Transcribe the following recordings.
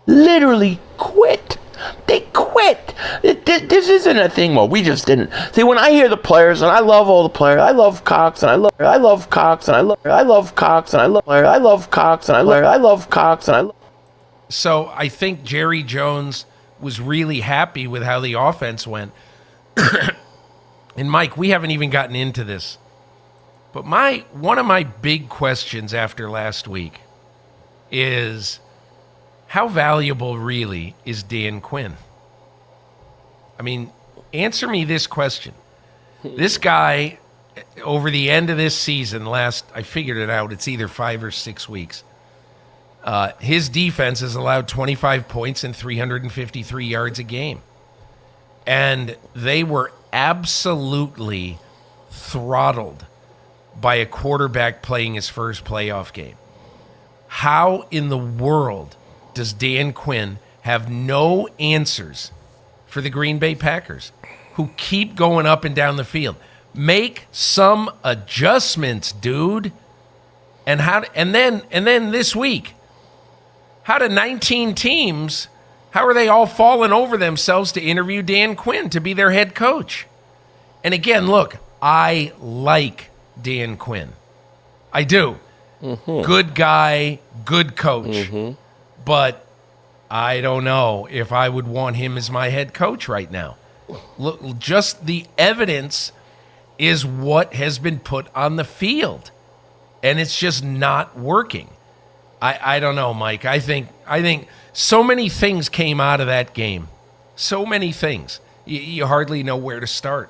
literally quit. They quit. This isn't a thing. Well, we just didn't. See, when I hear the players, and I love all the players, I love Cox, and I love Cox, and I love Cox, and I love Cox, and I love Cox, and I love. So I think Jerry Jones was really happy with how the offense went. And Mike, we haven't even gotten into this, but one of my big questions after last week is, how valuable really is Dan Quinn? I mean, answer me this question. This guy, over the end of this season, I figured it out, it's either 5 or 6 weeks, his defense has allowed 25 points and 353 yards a game. And they were absolutely throttled by a quarterback playing his first playoff game. How in the world does Dan Quinn have no answers for the Green Bay Packers, who keep going up and down the field? Make some adjustments, dude. And then this week, how do 19 teams, how are they all falling over themselves to interview Dan Quinn to be their head coach? And again, look, I like Dan Quinn. I do. Mm-hmm. Good guy, good coach. Mm-hmm. But I don't know if I would want him as my head coach right now. Look, just the evidence is what has been put on the field, and it's just not working. I don't know, Mike. I think so many things came out of that game. So many things. You hardly know where to start.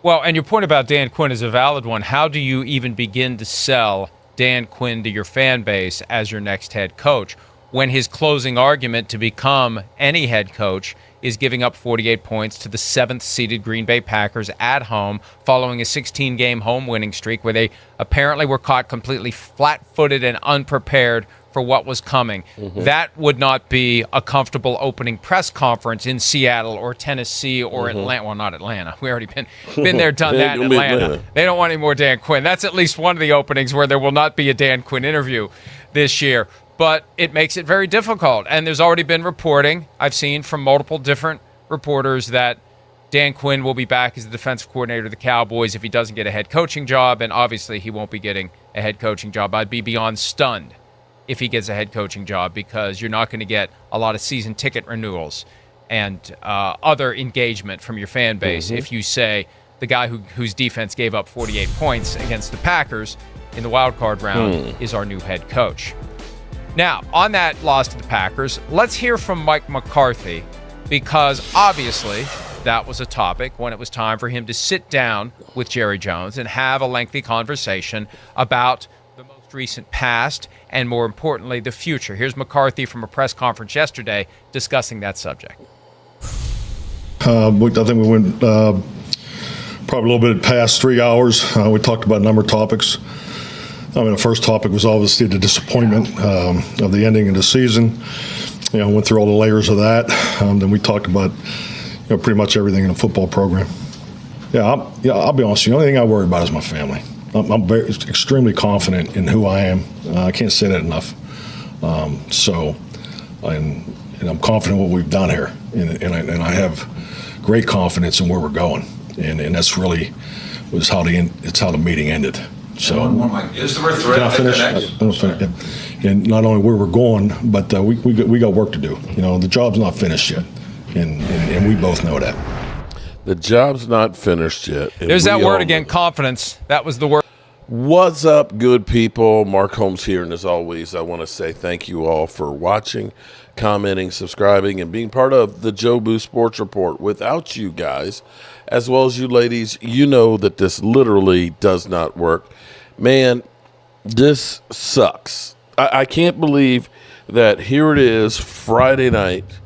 Well, and your point about Dan Quinn is a valid one. How do you even begin to sell Dan Quinn to your fan base as your next head coach when his closing argument to become any head coach is giving up 48 points to the 7th-seeded Green Bay Packers at home following a 16-game home winning streak where they apparently were caught completely flat-footed and unprepared for what was coming? Mm-hmm. That would not be a comfortable opening press conference in Seattle or Tennessee or Atlanta. Well, not Atlanta. We already been there, done that in Atlanta. They don't want any more Dan Quinn. That's at least one of the openings where there will not be a Dan Quinn interview this year. But it makes it very difficult. And there's already been reporting, I've seen from multiple different reporters, that Dan Quinn will be back as the defensive coordinator of the Cowboys if he doesn't get a head coaching job. And obviously he won't be getting a head coaching job. I'd be beyond stunned if he gets a head coaching job, because you're not going to get a lot of season ticket renewals and other engagement from your fan base if you say the guy whose defense gave up 48 points against the Packers in the wild card round is our new head coach. Now, on that loss to the Packers, let's hear from Mike McCarthy, because obviously that was a topic when it was time for him to sit down with Jerry Jones and have a lengthy conversation about the most recent past and, more importantly, the future. Here's McCarthy from a press conference yesterday discussing that subject. I think we went probably a little bit past 3 hours. We talked about a number of topics. I mean, the first topic was obviously the disappointment of the ending of the season. Went through all the layers of that. Then we talked about pretty much everything in the football program. I'll be honest with you. The only thing I worry about is my family. I'm extremely confident in who I am. I can't say that enough. And I'm confident in what we've done here, and I have great confidence in where we're going. And that's really it's how the meeting ended. So, is there a threat? And not only where we're going, but we got work to do. The job's not finished yet, and we both know that. The job's not finished yet. There's that word again, confidence. That was the word. What's up, good people? Mark Holmes here, and as always, I want to say thank you all for watching, commenting, subscribing, and being part of the Joe Boo Sports Report. Without you guys, as well as you ladies, you know that this literally does not work. Man, this sucks. I can't believe that here it is, Friday night,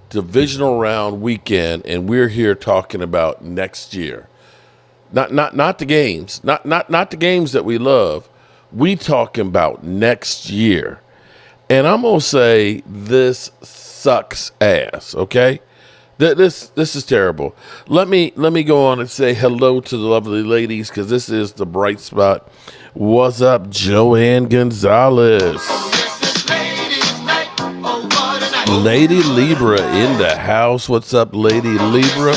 divisional round weekend, and we're here talking about next year. Not the games, not the games that we love. We talking about next year. And I'm gonna say this sucks ass, okay? This is terrible. Let me go on and say hello to the lovely ladies, because this is the bright spot. What's up, Joanne Gonzalez? Oh, yes, it's ladies' night. Lady Libra in the house. What's up, Lady Libra?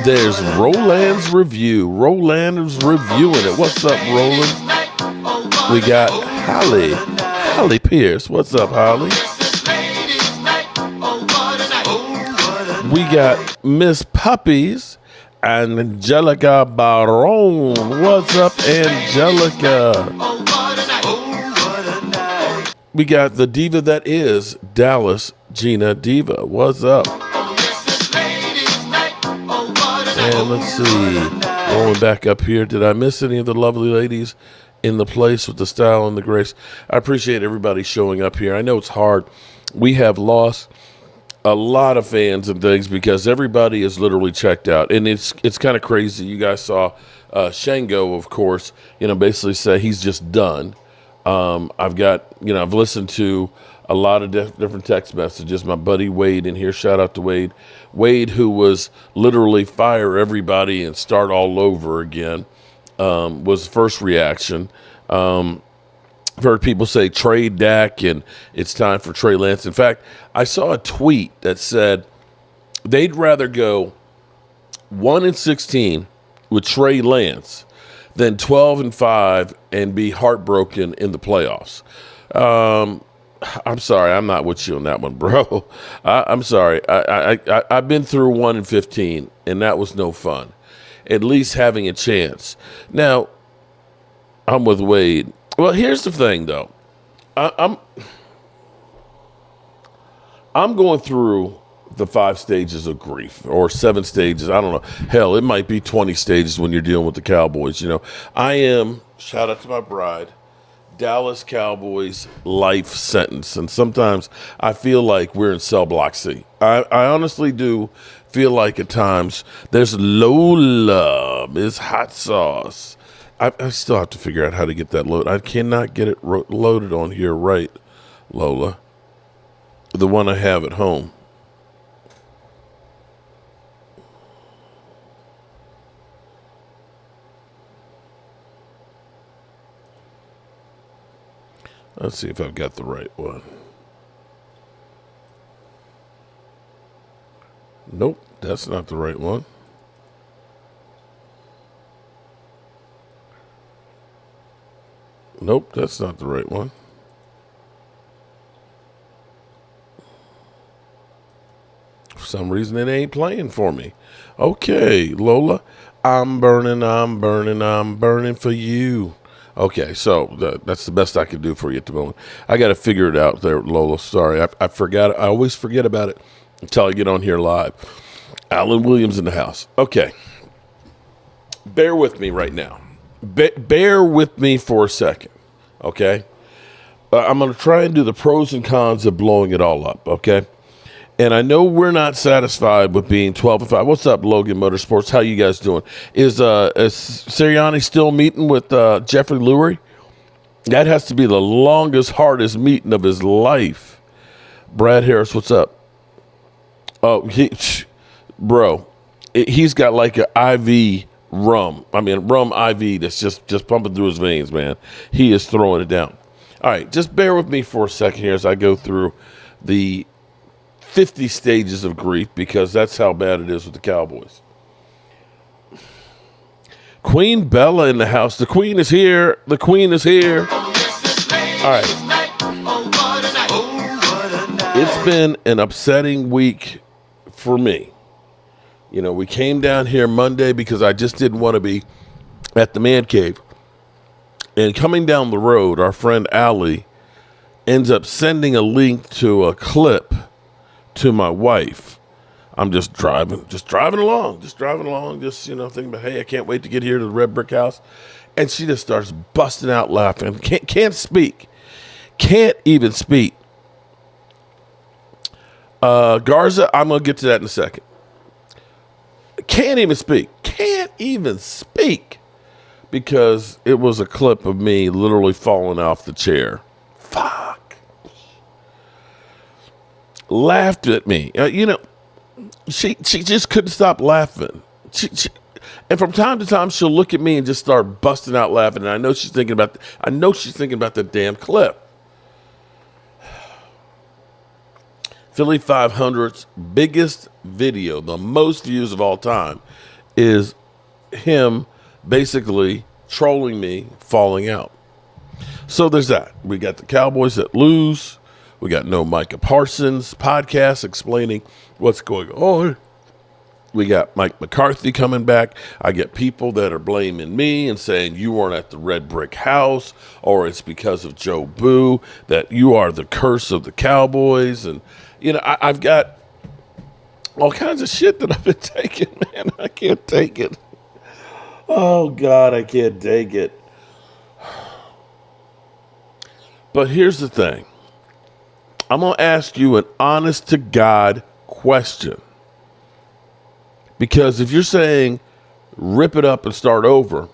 There's Roland's review. Roland is reviewing it. What's up, Roland? We got Holly Pierce. What's up, Holly? We got Miss Puppies and Angelica Baron. What's up, Angelica? We got the diva that is Dallas, Gina Diva. What's up? And let's see. Rolling back up here. Did I miss any of the lovely ladies in the place with the style and the grace? I appreciate everybody showing up here. I know it's hard. We have lost a lot of fans and things because everybody is literally checked out. And it's kind of crazy. You guys saw Shango, of course, basically say he's just done. I've listened to a lot of different text messages. My buddy Wade in here, shout out to Wade. Wade, who was literally fire everybody and start all over again, was the first reaction. I've heard people say trade Dak and it's time for Trey Lance. In fact, I saw a tweet that said they'd rather go 1-16 with Trey Lance than 12-5 and be heartbroken in the playoffs. I'm sorry, I'm not with you on that one, bro. I'm sorry. I've been through 1-15, and that was no fun. At least having a chance. Now, I'm with Wade. Well, here's the thing, though. I'm going through the 5 stages of grief, or 7 stages. I don't know. Hell, it might be 20 stages when you're dealing with the Cowboys. I am, shout out to my bride, Dallas Cowboys life sentence. And sometimes I feel like we're in cell block C. I honestly do feel like at times there's Lola, Ms. Hot Sauce. I still have to figure out how to get that loaded. I cannot get it loaded on here right, Lola. The one I have at home. Let's see if I've got the right one. Nope, that's not the right one. Nope, that's not the right one. For some reason, it ain't playing for me. Okay, Lola, I'm burning for you. Okay, so that's the best I can do for you at the moment. I got to figure it out there, Lola. Sorry, I forgot. I always forget about it until I get on here live. Alan Williams in the house. Okay, bear with me right now. Bear with me for a second, okay? I'm going to try and do the pros and cons of blowing it all up, okay? And I know we're not satisfied with being 12-5. What's up, Logan Motorsports? How you guys doing? Is Sirianni still meeting with Jeffrey Lurie? That has to be the longest, hardest meeting of his life. Brad Harris, what's up? Oh, he's got like an IV rum IV that's just pumping through his veins, man. He is throwing it down. All right, just bear with me for a second here as I go through the 50 stages of grief, because that's how bad it is with the Cowboys. Queen Bella in the house. The Queen is here. The Queen is here. All right. It's been an upsetting week for me. We came down here Monday because I just didn't want to be at the man cave. And coming down the road, our friend Allie ends up sending a link to a clip to my wife. I'm just driving along, thinking about, hey, I can't wait to get here to the red brick house. And she just starts busting out laughing. Can't speak. Can't even speak. Garza, I'm going to get to that in a second. Can't even speak. Because it was a clip of me literally falling off the chair. Fuck. Laughed at me. She just couldn't stop laughing. And from time to time, she'll look at me and just start busting out laughing. And I know she's thinking about the damn clip. Philly 500's biggest video, the most views of all time, is him basically trolling me, falling out. So there's that. We got the Cowboys that lose. We got no Micah Parsons podcast explaining what's going on. We got Mike McCarthy coming back. I get people that are blaming me and saying you weren't at the red brick house, or it's because of Joe Boo, that you are the curse of the Cowboys. And, I've got all kinds of shit that I've been taking, man. I can't take it. Oh, God, I can't take it. But here's the thing. I'm going to ask you an honest-to-God question. Because if you're saying rip it up and start over,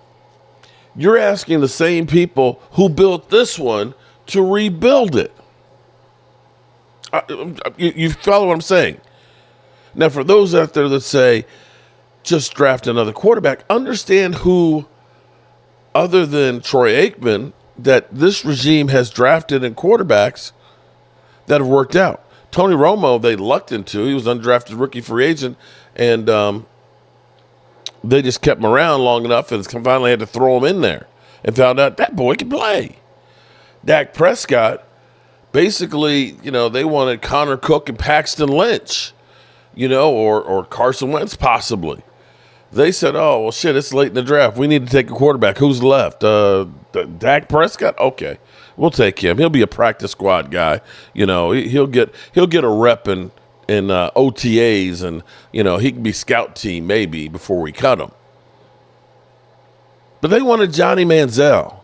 you're asking the same people who built this one to rebuild it. You follow what I'm saying? Now, for those out there that say, just draft another quarterback, understand who, other than Troy Aikman, that this regime has drafted in quarterbacks that have worked out. Tony Romo, they lucked into. He was undrafted rookie free agent, and they just kept him around long enough and finally had to throw him in there and found out that boy can play. Dak Prescott, basically, they wanted Connor Cook and Paxton Lynch, or Carson Wentz possibly. They said, oh, well, shit, it's late in the draft. We need to take a quarterback. Who's left? Dak Prescott? Okay, we'll take him. He'll be a practice squad guy. He'll get a rep in OTAs, and, he can be scout team maybe before we cut him. But they wanted Johnny Manziel.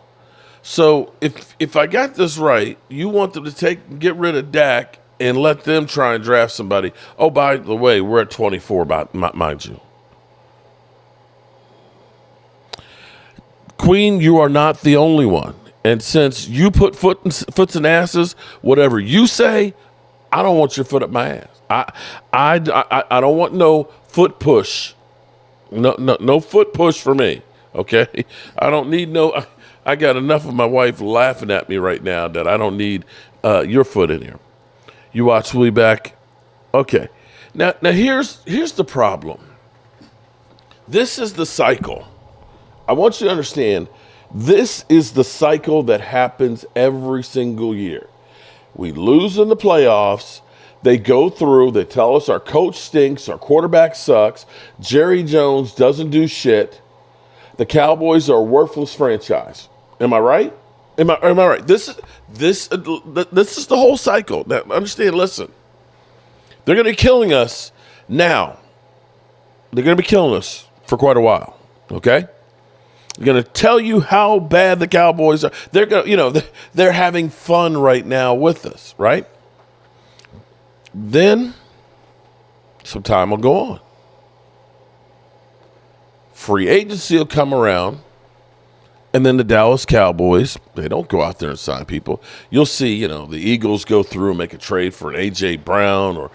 So if I got this right, you want them to get rid of Dak and let them try and draft somebody. Oh, by the way, we're at 24, mind you. Queen, you are not the only one. And since you put foots and asses, whatever you say, I don't want your foot up my ass. I don't want no foot push. No foot push for me. Okay? I don't need no. I got enough of my wife laughing at me right now that I don't need your foot in here. You watch, we'll be back. Okay. Now here's the problem. This is the cycle. I want you to understand, this is the cycle that happens every single year. We lose in the playoffs. They go through. They tell us our coach stinks. Our quarterback sucks. Jerry Jones doesn't do shit. The Cowboys are a worthless franchise. Am I right? Am I right? This is the whole cycle. Now, understand, listen. They're going to be killing us now. They're going to be killing us for quite a while. Okay? They're going to tell you how bad the Cowboys are. They're going, they're having fun right now with us, right? Then some time will go on. Free agency will come around, and then the Dallas Cowboys, they don't go out there and sign people. You'll see, the Eagles go through and make a trade for an A.J. Brown, or,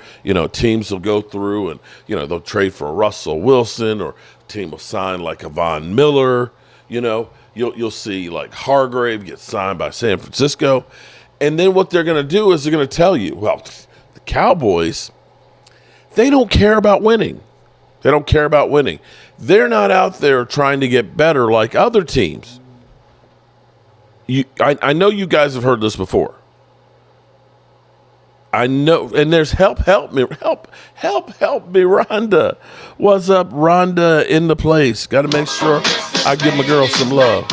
teams will go through and, they'll trade for a Russell Wilson, or a team will sign like a Von Miller. You'll see like Hargrave get signed by San Francisco. And then what they're going to do is they're going to tell you, well, the Cowboys, they don't care about winning. They don't care about winning. They're not out there trying to get better like other teams. I know you guys have heard this before. I know, and there's help me, Rhonda. What's up, Rhonda, in the place? Got to make sure I give my girl some love.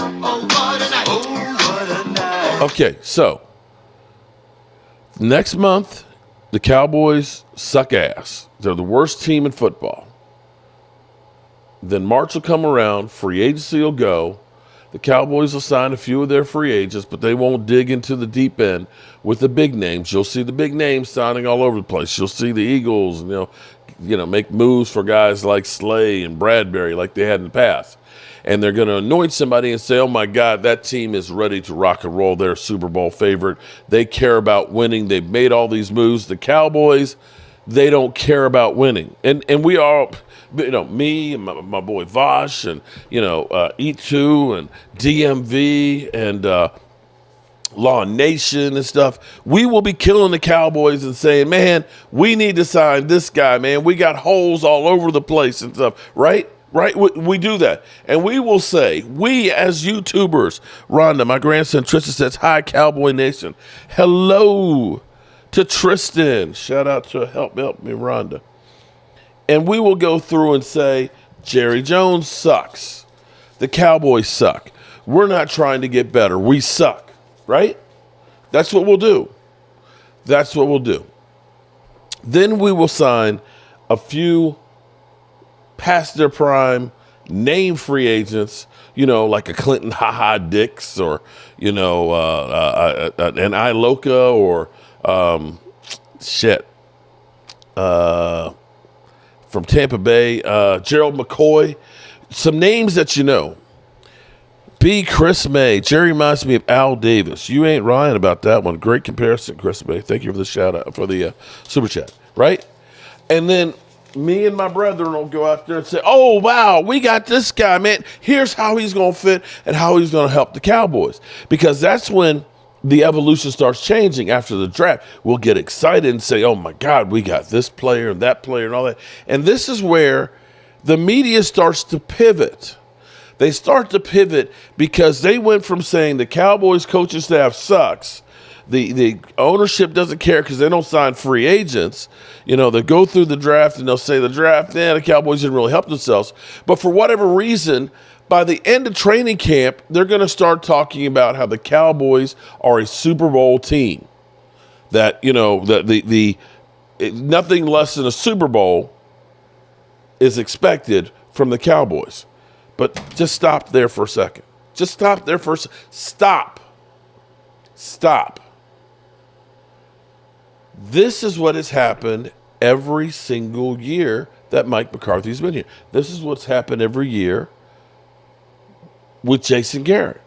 Okay, so next month, the Cowboys suck ass. They're the worst team in football. Then March will come around, free agency will go. The Cowboys will sign a few of their free agents, but they won't dig into the deep end with the big names. You'll see the big names signing all over the place. You'll see the Eagles, make moves for guys like Slay and Bradbury like they had in the past. And they're going to anoint somebody and say, oh, my God, that team is ready to rock and roll. They're a Super Bowl favorite. They care about winning. They've made all these moves. The Cowboys, they don't care about winning. And we all – me and my boy Vosh and, E2 and DMV and Law Nation and stuff, we will be killing the Cowboys and saying, man, we need to sign this guy, man. We got holes all over the place and stuff, right? Right? We do that. And we will say, we as YouTubers, Rhonda, my grandson Tristan says, hi, Cowboy Nation. Hello to Tristan. Shout out to help me, Rhonda. And we will go through and say, Jerry Jones sucks. The Cowboys suck. We're not trying to get better. We suck. Right? That's what we'll do. That's what we'll do. Then we will sign a few past their prime name free agents, like a Clinton Ha-Ha Dix or, an Iloka or from Tampa Bay, Gerald McCoy. Some names that you know. Chris May. Jerry reminds me of Al Davis. You ain't lying about that one. Great comparison, Chris May. Thank you for the shout out, for the super chat. Right? And then me and my brethren will go out there and say, oh, wow, we got this guy, man. Here's how he's going to fit and how he's going to help the Cowboys. Because that's when the evolution starts changing after the draft. We'll get excited and say, oh, my God, we got this player and that player and all that. And this is where the media starts to pivot. They start to pivot because they went from saying the Cowboys coaching staff sucks. The ownership doesn't care because they don't sign free agents. They go through the draft and they'll say the draft, the Cowboys didn't really help themselves. But for whatever reason, by the end of training camp, they're going to start talking about how the Cowboys are a Super Bowl team. That, nothing less than a Super Bowl is expected from the Cowboys. But just stop there for a second. Just stop there for a second. Stop. This is what has happened every single year that Mike McCarthy's been here. This is what's happened every year with Jason Garrett.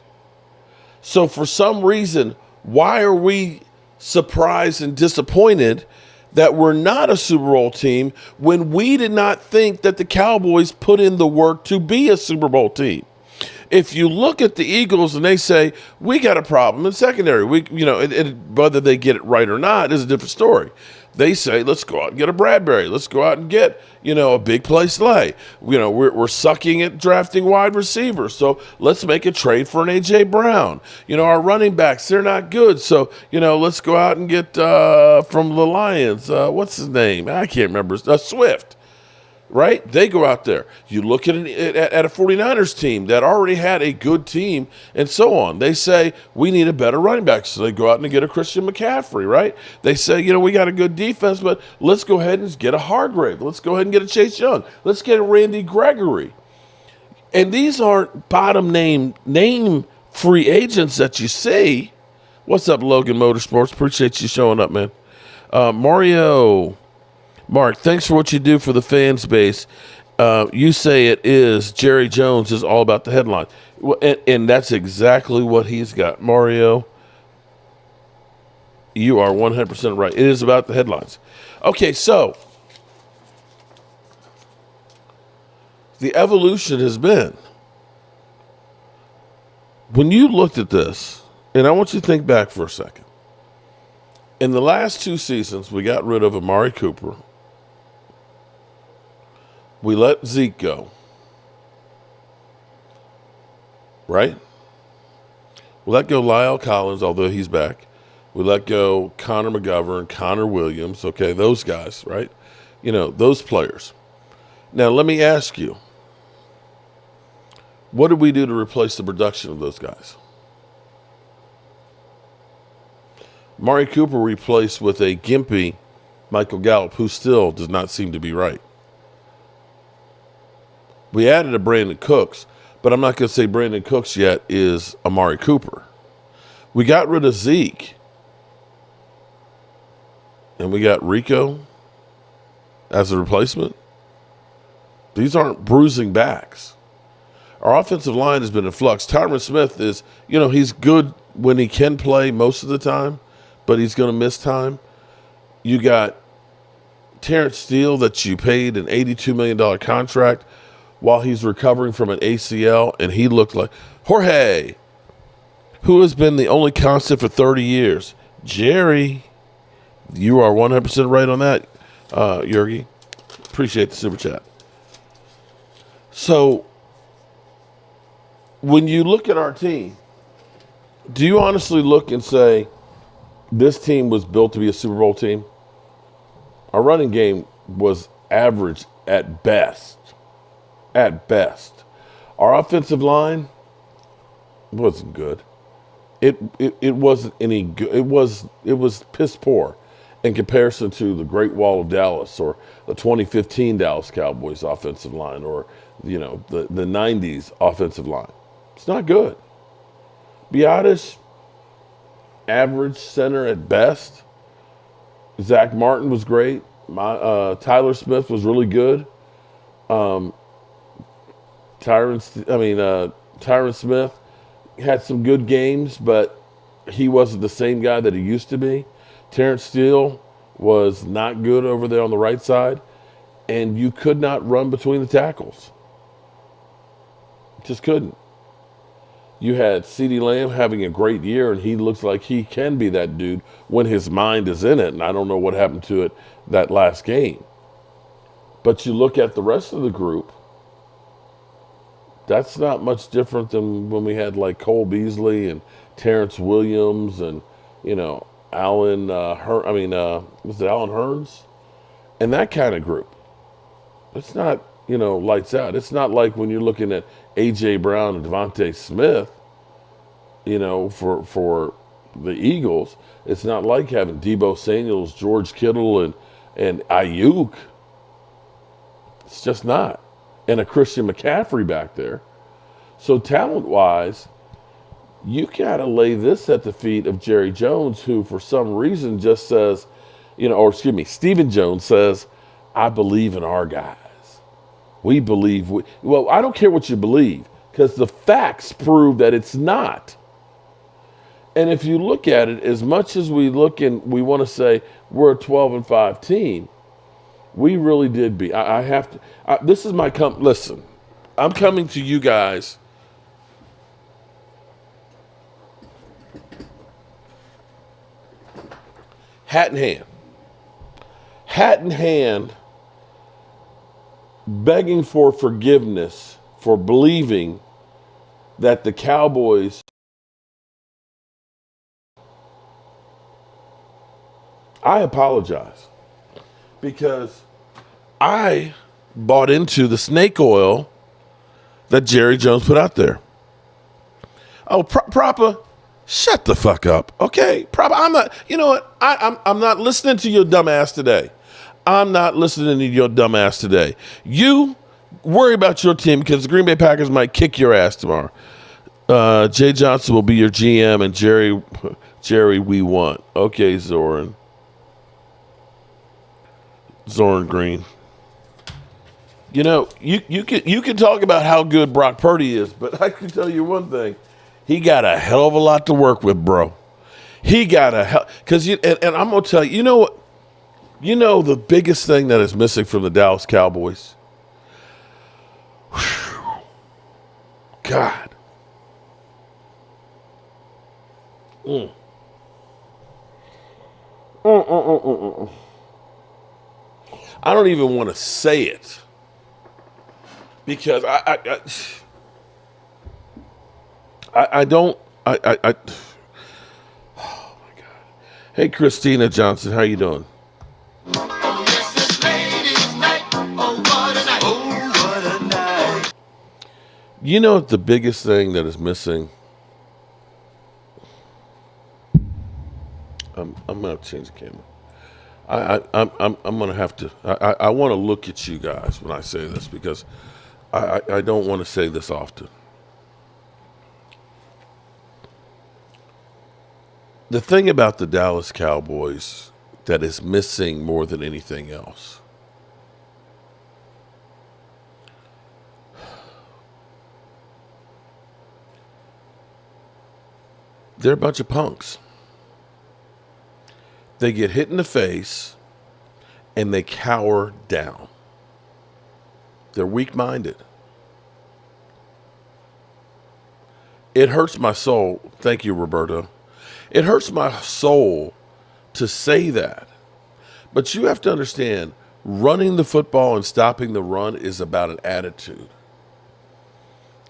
So for some reason, why are we surprised and disappointed that we're not a Super Bowl team when we did not think that the Cowboys put in the work to be a Super Bowl team? If you look at the Eagles and they say, we got a problem in secondary, whether they get it right or not is a different story. They say, let's go out and get a Bradbury. Let's go out and get, a big play Slay. We're sucking at drafting wide receivers. So let's make a trade for an A.J. Brown. Our running backs, they're not good. So, let's go out and get from the Lions. What's his name? I can't remember. Swift. Right? They go out there. You look at a 49ers team that already had a good team and so on. They say, we need a better running back. So they go out and get a Christian McCaffrey, right? They say, we got a good defense, but let's go ahead and get a Hargrave. Let's go ahead and get a Chase Young. Let's get a Randy Gregory. And these aren't bottom name free agents that you see. What's up, Logan Motorsports? Appreciate you showing up, man. Mark, thanks for what you do for the fans base. You say it is Jerry Jones is all about the headline. And that's exactly what he's got. Mario, you are 100% right. It is about the headlines. Okay, so the evolution has been, when you looked at this, and I want you to think back for a second. In the last 2 seasons, we got rid of Amari Cooper. We let Zeke go. Right? We let go Lyle Collins, although he's back. We let go Connor McGovern, Connor Williams. Okay, those guys, right? Those players. Now, let me ask you, what did we do to replace the production of those guys? Amari Cooper replaced with a gimpy Michael Gallup, who still does not seem to be right. We added a Brandon Cooks, but I'm not going to say Brandon Cooks yet is Amari Cooper. We got rid of Zeke, and we got Rico as a replacement. These aren't bruising backs. Our offensive line has been in flux. Tyron Smith is, he's good when he can play most of the time, but he's going to miss time. You got Terrence Steele that you paid an $82 million contract while he's recovering from an ACL, and he looked like Jorge. Who has been the only constant for 30 years? Jerry. You are 100% right on that, Yergi. Appreciate the super chat. So, when you look at our team, do you honestly look and say, this team was built to be a Super Bowl team? Our running game was average at best. At best. Our offensive line wasn't good. It wasn't any good. It was piss poor in comparison to the Great Wall of Dallas or the 2015 Dallas Cowboys offensive line or the 90s offensive line. It's not good. Biotis, average center at best. Zach Martin was great. Tyler Smith was really good. Tyron Smith had some good games, but he wasn't the same guy that he used to be. Terrence Steele was not good over there on the right side, and you could not run between the tackles. Just couldn't. You had CeeDee Lamb having a great year, and he looks like he can be that dude when his mind is in it, and I don't know what happened to it that last game. But you look at the rest of the group, that's not much different than when we had like Cole Beasley and Terrence Williams and, Alan was it Alan Hearns? And that kind of group. It's not, lights out. It's not like when you're looking at A.J. Brown and Devontae Smith, for the Eagles. It's not like having Deebo Samuels, George Kittle, and Ayuk. It's just not. And a Christian McCaffrey back there. So talent-wise, you got to lay this at the feet of Jerry Jones, who for some reason just says, Stephen Jones says, I believe in our guys. We believe. Well, I don't care what you believe, because the facts prove that it's not. And if you look at it, as much as we look and we want to say we're a 12-5 team, we really did be. I have to. This is my listen. I'm coming to you guys. Hat in hand, begging for forgiveness for believing that the Cowboys. I apologize because I bought into the snake oil that Jerry Jones put out there. Oh, Proper, shut the fuck up, okay? Proper, I'm not. You know what? I'm not listening to your dumb ass today. I'm not listening to your dumb ass today. You worry about your team because the Green Bay Packers might kick your ass tomorrow. Jay Johnson will be your GM, and Jerry, we want. Okay, Zoran Green. You can talk about how good Brock Purdy is, but I can tell you one thing: he got a hell of a lot to work with, bro. He got because and I'm gonna tell you, what? The biggest thing that is missing from the Dallas Cowboys. Whew, God. I don't even want to say it because I don't. Oh my God. Hey, Christina Johnson, how you doing? The biggest thing that is missing. I'm gonna have to change the camera. I'm gonna have to. I want to look at you guys when I say this because I don't want to say this often. The thing about the Dallas Cowboys that is missing more than anything else. They're a bunch of punks. They get hit in the face and they cower down. They're weak-minded. It hurts my soul. Thank you, Roberto. It hurts my soul to say that. But you have to understand, running the football and stopping the run is about an attitude.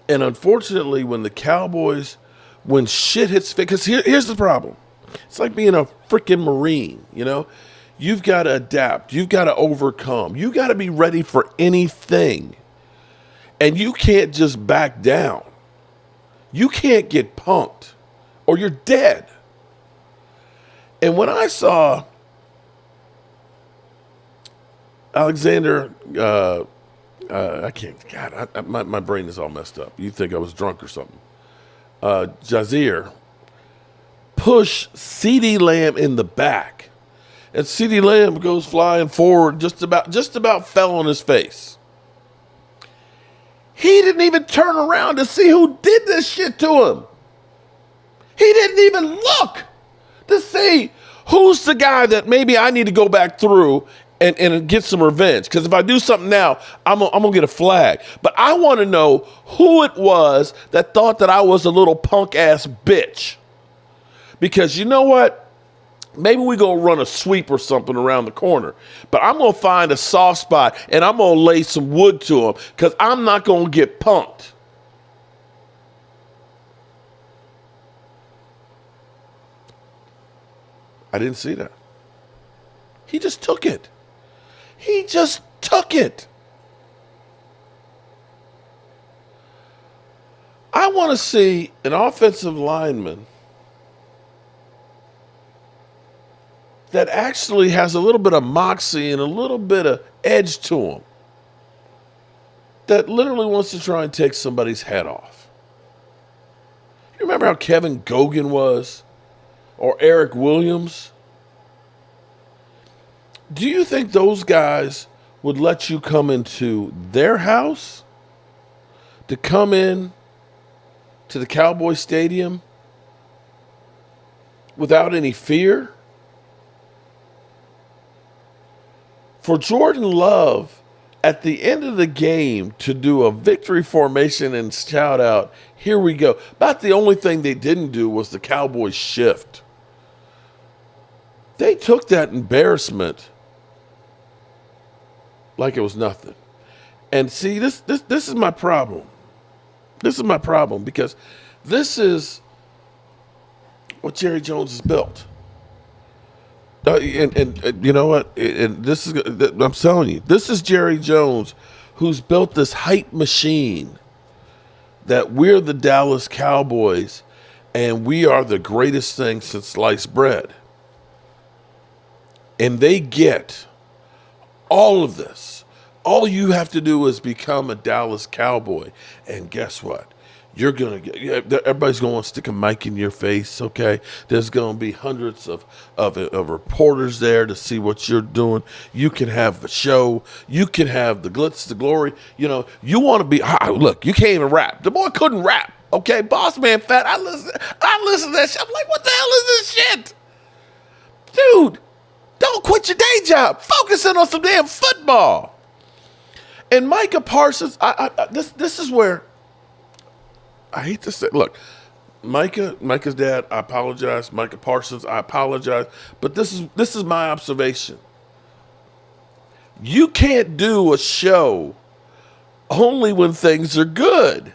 And unfortunately, when the Cowboys, when shit hits, because here's the problem. It's like being a freaking Marine, you know? You've got to adapt. You've got to overcome. You got to be ready for anything. And you can't just back down. You can't get punked or you're dead. And when I saw Alexander, I can't, God, my brain is all messed up. You think I was drunk or something. Jazier push CeeDee Lamb in the back. And CeeDee Lamb goes flying forward, just about fell on his face. He didn't even turn around to see who did this shit to him. He didn't even look to see who's the guy that maybe I need to go back through and get some revenge. Because if I do something now, I'm gonna get a flag. But I want to know who it was that thought that I was a little punk ass bitch. Because you know what? Maybe we go run a sweep or something around the corner. But I'm going to find a soft spot and I'm going to lay some wood to him because I'm not going to get punked. I didn't see that. He just took it. He just took it. I want to see an offensive lineman that actually has a little bit of moxie and a little bit of edge to him, that literally wants to try and take somebody's head off. You remember how Kevin Gogan was? Or Eric Williams? Do you think those guys would let you come into their house, to come in to the Cowboy Stadium without any fear? For Jordan Love, at the end of the game, to do a victory formation and shout out, here we go. About the only thing they didn't do was the Cowboys shift. They took that embarrassment like it was nothing. And see, this is my problem. This is my problem because this what Jerry Jones has built. And you know what? And this is, I'm telling you, this is Jerry Jones, who's built this hype machine that we're the Dallas Cowboys and we are the greatest thing since sliced bread. And they get all of this. All you have to do is become a Dallas Cowboy. And guess what? You're going to get, everybody's going to stick a mic in your face, okay? There's going to be hundreds of reporters there to see what you're doing. You can have the show. You can have the glitz, the glory. You know, you want to be, look, you can't even rap. The boy couldn't rap, okay? Boss Man Fat, I listen to that shit. I'm like, what the hell is this shit? Dude, don't quit your day job. Focus in on some damn football. And Micah Parsons, this is where, I hate to say, look, Micah's dad, I apologize. Micah Parsons, I apologize. But this is my observation. You can't do a show only when things are good.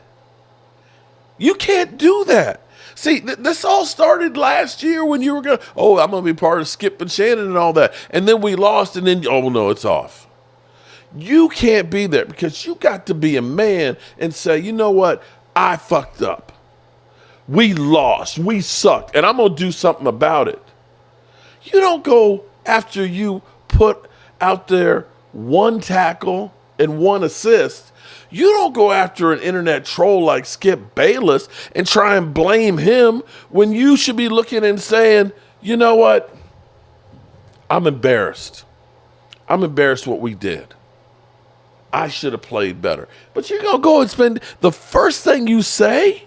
You can't do that. See, this all started last year when you were going, I'm going to be part of Skip and Shannon and all that. And then we lost, and then, no, it's off. You can't be there because you got to be a man and say, you know what? I fucked up. We lost. We sucked. And I'm going to do something about it. You don't go after you put out there one tackle and one assist. You don't go after an internet troll like Skip Bayless and try and blame him when you should be looking and saying, you know what? I'm embarrassed. I'm embarrassed what we did. I should have played better. But you're going to go and spend, the first thing you say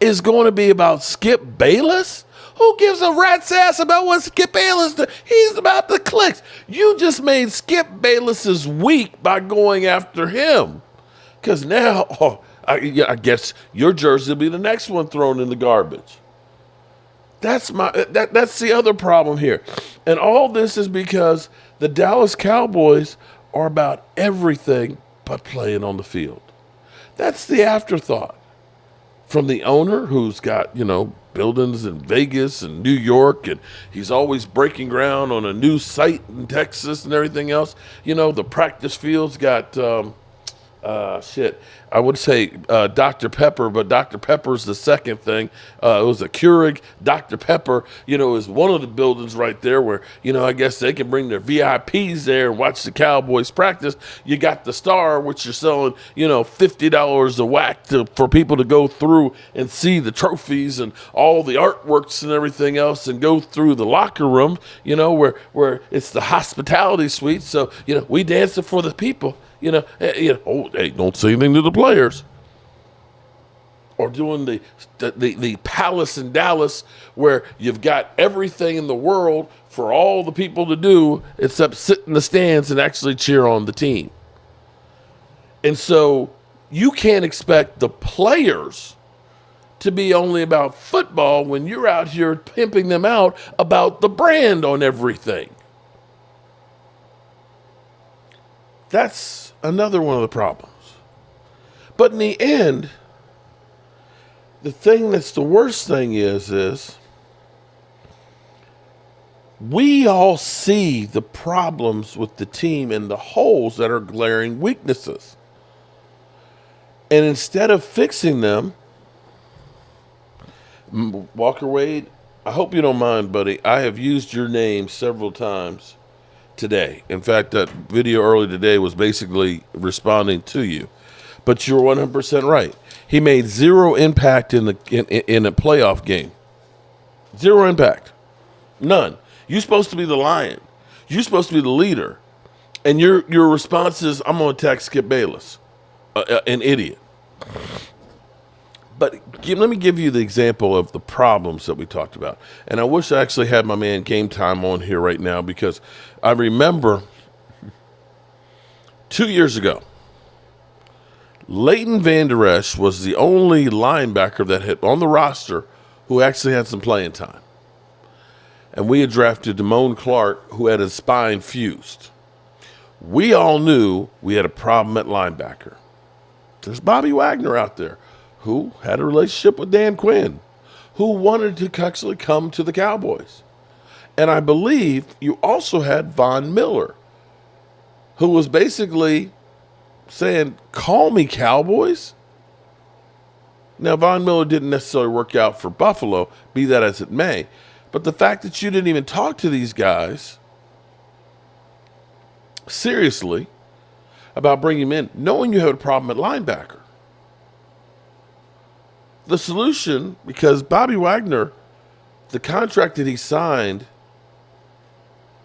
is going to be about Skip Bayless? Who gives a rat's ass about what Skip Bayless does? He's about the clicks. You just made Skip Bayless's week by going after him. Because now, I guess your jersey will be the next one thrown in the garbage. That's the other problem here. And all this is because the Dallas Cowboys are about everything but playing on the field. That's the afterthought. From the owner, who's got, buildings in Vegas and New York, and he's always breaking ground on a new site in Texas and everything else. The practice field's got I would say Dr. Pepper, but Dr. Pepper's the second thing. It was a Keurig. Dr. Pepper, is one of the buildings right there where, I guess they can bring their VIPs there and watch the Cowboys practice. You got the Star, which you're selling, $50 a whack for people to go through and see the trophies and all the artworks and everything else and go through the locker room, where it's the hospitality suite. So, we dancing for the people. Hey, don't say anything to the players. Or doing the palace in Dallas where you've got everything in the world for all the people to do except sit in the stands and actually cheer on the team. And so you can't expect the players to be only about football when you're out here pimping them out about the brand on everything. That's another one of the problems. But in the end, the thing that's the worst thing is we all see the problems with the team and the holes that are glaring weaknesses. And instead of fixing them, Walker Wade, I hope you don't mind, buddy. I have used your name several times today. In fact, that video early today was basically responding to you. But you're 100% right. He made zero impact in a playoff game. Zero impact. None. You're supposed to be the lion. You're supposed to be the leader. And your response is, I'm going to attack Skip Bayless, an idiot. But let me give you the example of the problems that we talked about. And I wish I actually had my man Game Time on here right now, because I remember 2 years ago, Leighton Vander Esch was the only linebacker that hit on the roster who actually had some playing time. And we had drafted Damone Clark, who had his spine fused. We all knew we had a problem at linebacker. There's Bobby Wagner out there, who had a relationship with Dan Quinn, who wanted to actually come to the Cowboys. And I believe you also had Von Miller, who was basically saying, call me Cowboys. Now, Von Miller didn't necessarily work out for Buffalo, be that as it may. But the fact that you didn't even talk to these guys seriously about bringing him in, knowing you had a problem at linebacker. The solution, because Bobby Wagner, the contract that he signed,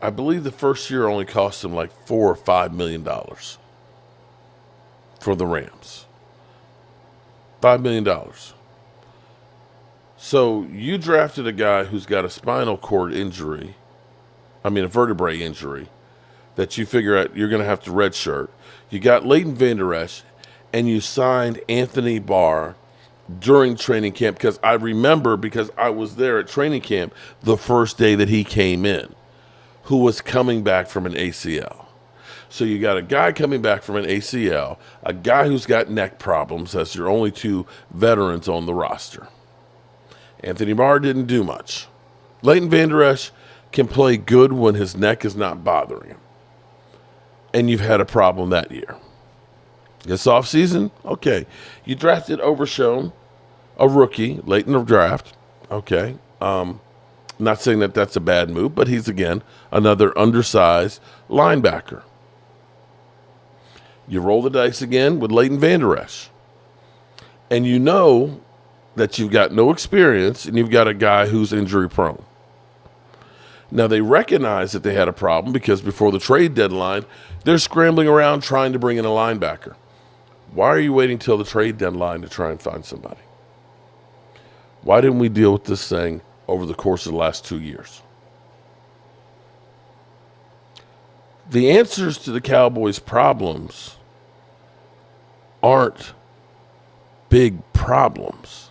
I believe the first year only cost him like $4 or $5 million for the Rams. $5 million. So you drafted a guy who's got a spinal cord injury, a vertebrae injury, that you figure out you're going to have to redshirt. You got Leighton Vander Esch, and you signed Anthony Barr during training camp, because I remember, because I was there at training camp the first day that he came in, who was coming back from an ACL. So you got a guy coming back from an ACL, a guy who's got neck problems. That's your only two veterans on the roster. Anthony Barr didn't do much. Leighton Vander Esch can play good when his neck is not bothering him. And you've had a problem that year. This offseason, okay. You drafted Overshown, a rookie, late in the draft. Okay. Not saying that that's a bad move, but he's, again, another undersized linebacker. You roll the dice again with Leighton Vander Esch. And you know that you've got no experience and you've got a guy who's injury prone. Now, they recognize that they had a problem because before the trade deadline, they're scrambling around trying to bring in a linebacker. Why are you waiting till the trade deadline to try and find somebody? Why didn't we deal with this thing over the course of the last 2 years? The answers to the Cowboys' problems aren't big problems.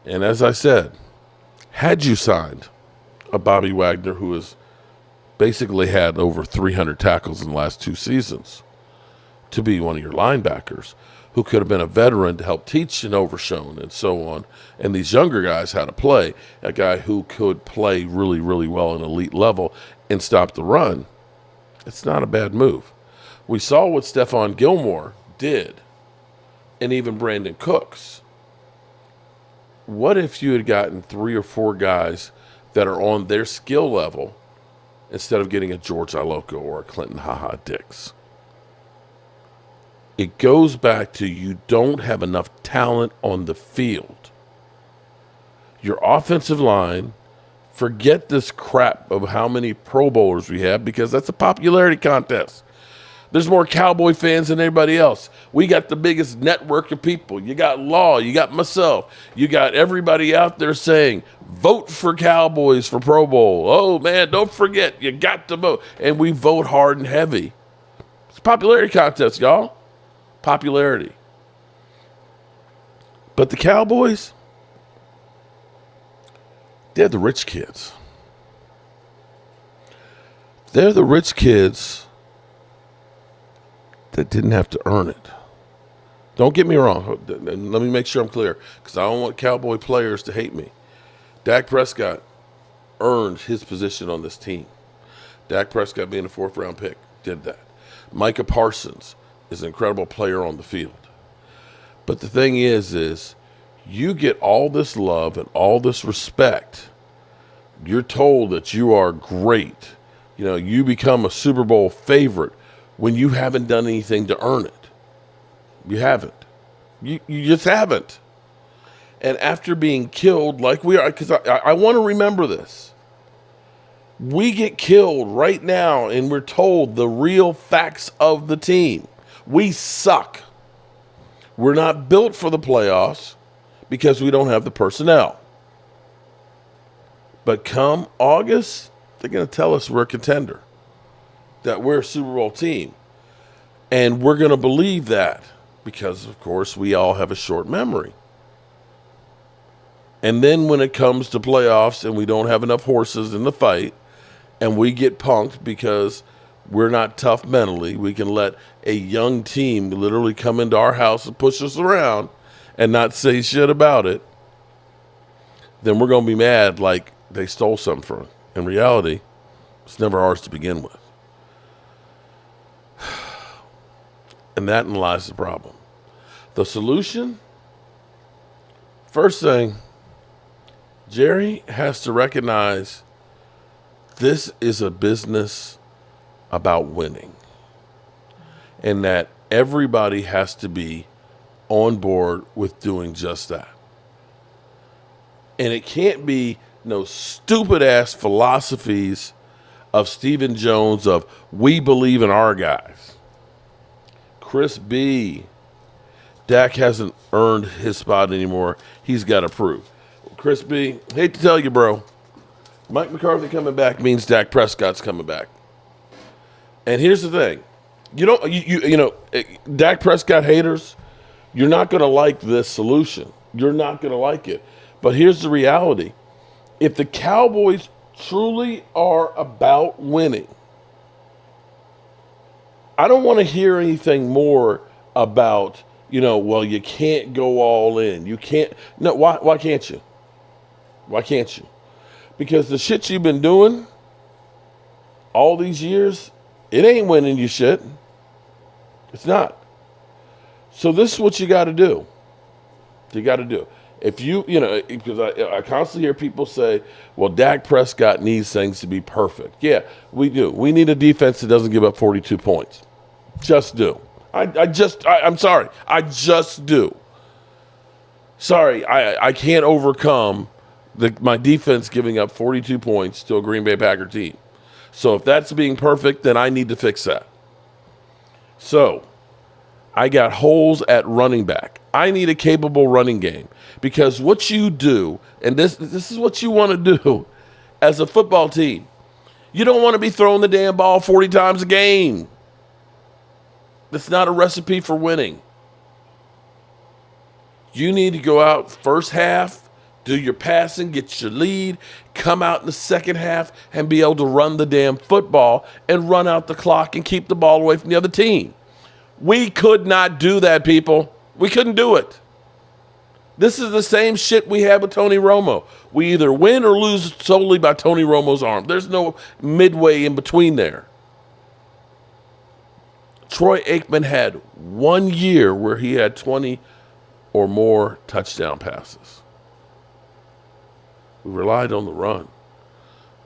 And as I said, had you signed a Bobby Wagner who has basically had over 300 tackles in the last 2 seasons to be one of your linebackers, who could have been a veteran to help teach and Overshown and so on, and these younger guys how to play, a guy who could play really, really well at an elite level and stop the run, it's not a bad move. We saw what Stephon Gilmore did, and even Brandon Cooks. What if you had gotten 3 or 4 guys that are on their skill level instead of getting a George Iloka or a Clinton Ha-Ha Dix? It goes back to you don't have enough talent on the field. Your offensive line, forget this crap of how many Pro Bowlers we have, because that's a popularity contest. There's more Cowboy fans than anybody else. We got the biggest network of people. You got Law, you got myself, you got everybody out there saying, vote for Cowboys for Pro Bowl. Oh, man, don't forget, you got to vote. And we vote hard and heavy. It's a popularity contest, y'all. Popularity. But the Cowboys, they're the rich kids. They're the rich kids that didn't have to earn it. Don't get me wrong. Let me make sure I'm clear, because I don't want Cowboy players to hate me. Dak Prescott earned his position on this team. Dak Prescott, being a 4th-round pick, did that. Micah Parsons is an incredible player on the field. But the thing is you get all this love and all this respect. You're told that you are great. You know, you become a Super Bowl favorite when you haven't done anything to earn it. You haven't. You just haven't. And after being killed like we are, because I want to remember this. We get killed right now and we're told the real facts of the team. We suck. We're not built for the playoffs because we don't have the personnel. But come August, they're going to tell us we're a contender, that we're a Super Bowl team. And we're going to believe that because, of course, we all have a short memory. And then when it comes to playoffs and we don't have enough horses in the fight and we get punked because we're not tough mentally, we can let a young team literally come into our house and push us around and not say shit about it, then we're going to be mad like they stole something from us. In reality, it's never ours to begin with. And that lies the problem. The solution? First thing, Jerry has to recognize this is a business about winning. And that everybody has to be on board with doing just that. And it can't be no stupid-ass philosophies of Stephen Jones of we believe in our guys. Chris B. Dak hasn't earned his spot anymore. He's got to prove. Chris B., hate to tell you, bro, Mike McCarthy coming back means Dak Prescott's coming back. And here's the thing. You know, Dak Prescott haters, you're not going to like this solution. You're not going to like it. But here's the reality. If the Cowboys truly are about winning, I don't want to hear anything more about, you know, well, you can't go all in. You can't. No, why can't you? Why can't you? Because the shit you've been doing all these years, it ain't winning you shit. It's not. So this is what you got to do. You got to do. If you know, because I constantly hear people say, well, Dak Prescott needs things to be perfect. Yeah, we do. We need a defense that doesn't give up 42 points. Just do. I'm sorry. I just do. Sorry, I can't overcome my defense giving up 42 points to a Green Bay Packer team. So if that's being perfect, then I need to fix that. So I got holes at running back. I need a capable running game. Because what you do, and this is what you want to do as a football team, you don't want to be throwing the damn ball 40 times a game. That's not a recipe for winning. You need to go out first half, do your passing, get your lead, come out in the second half and be able to run the damn football and run out the clock and keep the ball away from the other team. We could not do that, people. We couldn't do it. This is the same shit we had with Tony Romo. We either win or lose solely by Tony Romo's arm. There's no midway in between there. Troy Aikman had 1 year where he had 20 or more touchdown passes. We relied on the run.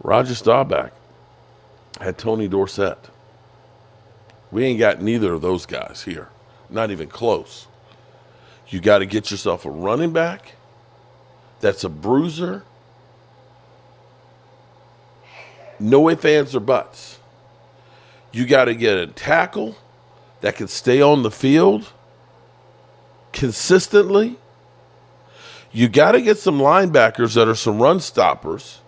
Roger Staubach had Tony Dorsett. We ain't got neither of those guys here. Not even close. You got to get yourself a running back that's a bruiser. No ifs, ands, or buts. You got to get a tackle that can stay on the field consistently. You got to get some linebackers that are some run stoppers.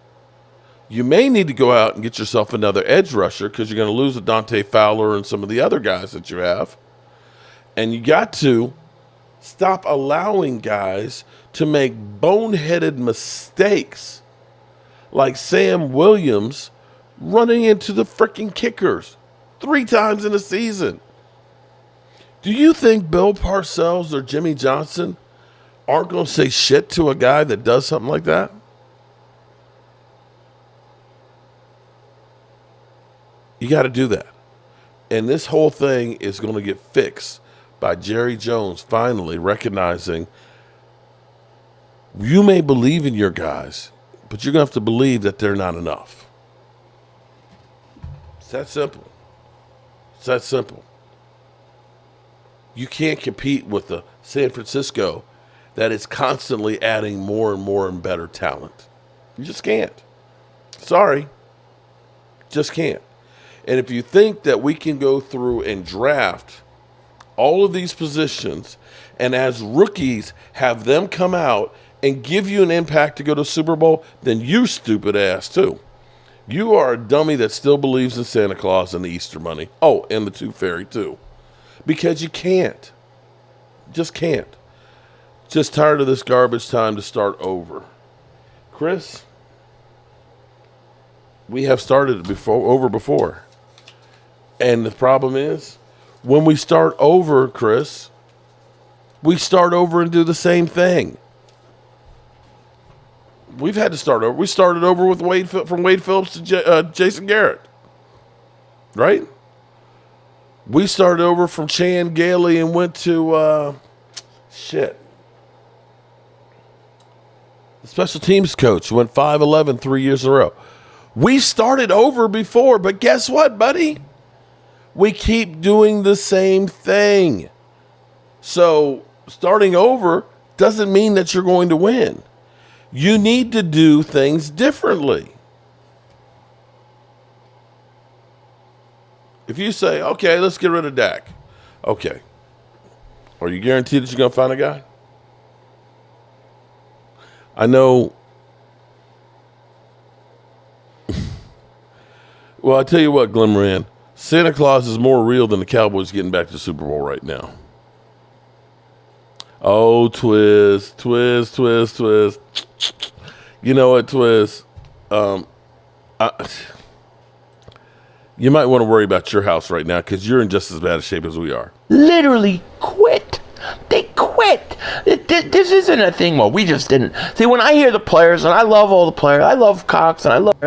You may need to go out and get yourself another edge rusher because you're going to lose a Dante Fowler and some of the other guys that you have. And you got to stop allowing guys to make boneheaded mistakes like Sam Williams running into the freaking kickers 3 times in a season. Do you think Bill Parcells or Jimmy Johnson aren't going to say shit to a guy that does something like that? You got to do that. And this whole thing is going to get fixed by Jerry Jones finally recognizing you may believe in your guys, but you're going to have to believe that they're not enough. It's that simple. It's that simple. You can't compete with the San Francisco that is constantly adding more and more and better talent. You just can't. Sorry. Just can't. And if you think that we can go through and draft all of these positions and as rookies have them come out and give you an impact to go to Super Bowl, then you stupid ass too. You are a dummy that still believes in Santa Claus and the Easter Bunny. Oh, and the Tooth Fairy too. Because you can't. Just can't. Just tired of this garbage time to start over. Chris, we have started over before. And the problem is, when we start over, Chris, we start over and do the same thing. We've had to start over. We started over with from Wade Phillips to Jason Garrett. Right? We started over from Chan Gailey and went to, the special teams coach, went 5-11 3 years in a row. We started over before, but guess what, buddy? We keep doing the same thing. So starting over doesn't mean that you're going to win. You need to do things differently. If you say, okay, let's get rid of Dak. Okay. Are you guaranteed that you're going to find a guy? I know. Well, I tell you what, Glenn Moran, Santa Claus is more real than the Cowboys getting back to the Super Bowl right now. Oh, Twiz. You know what, Twiz? You might want to worry about your house right now because you're in just as bad a shape as we are. Literally quit. They quit. This isn't a thing where we just didn't. See, when I hear the players, and I love all the players, I love Cox, and I love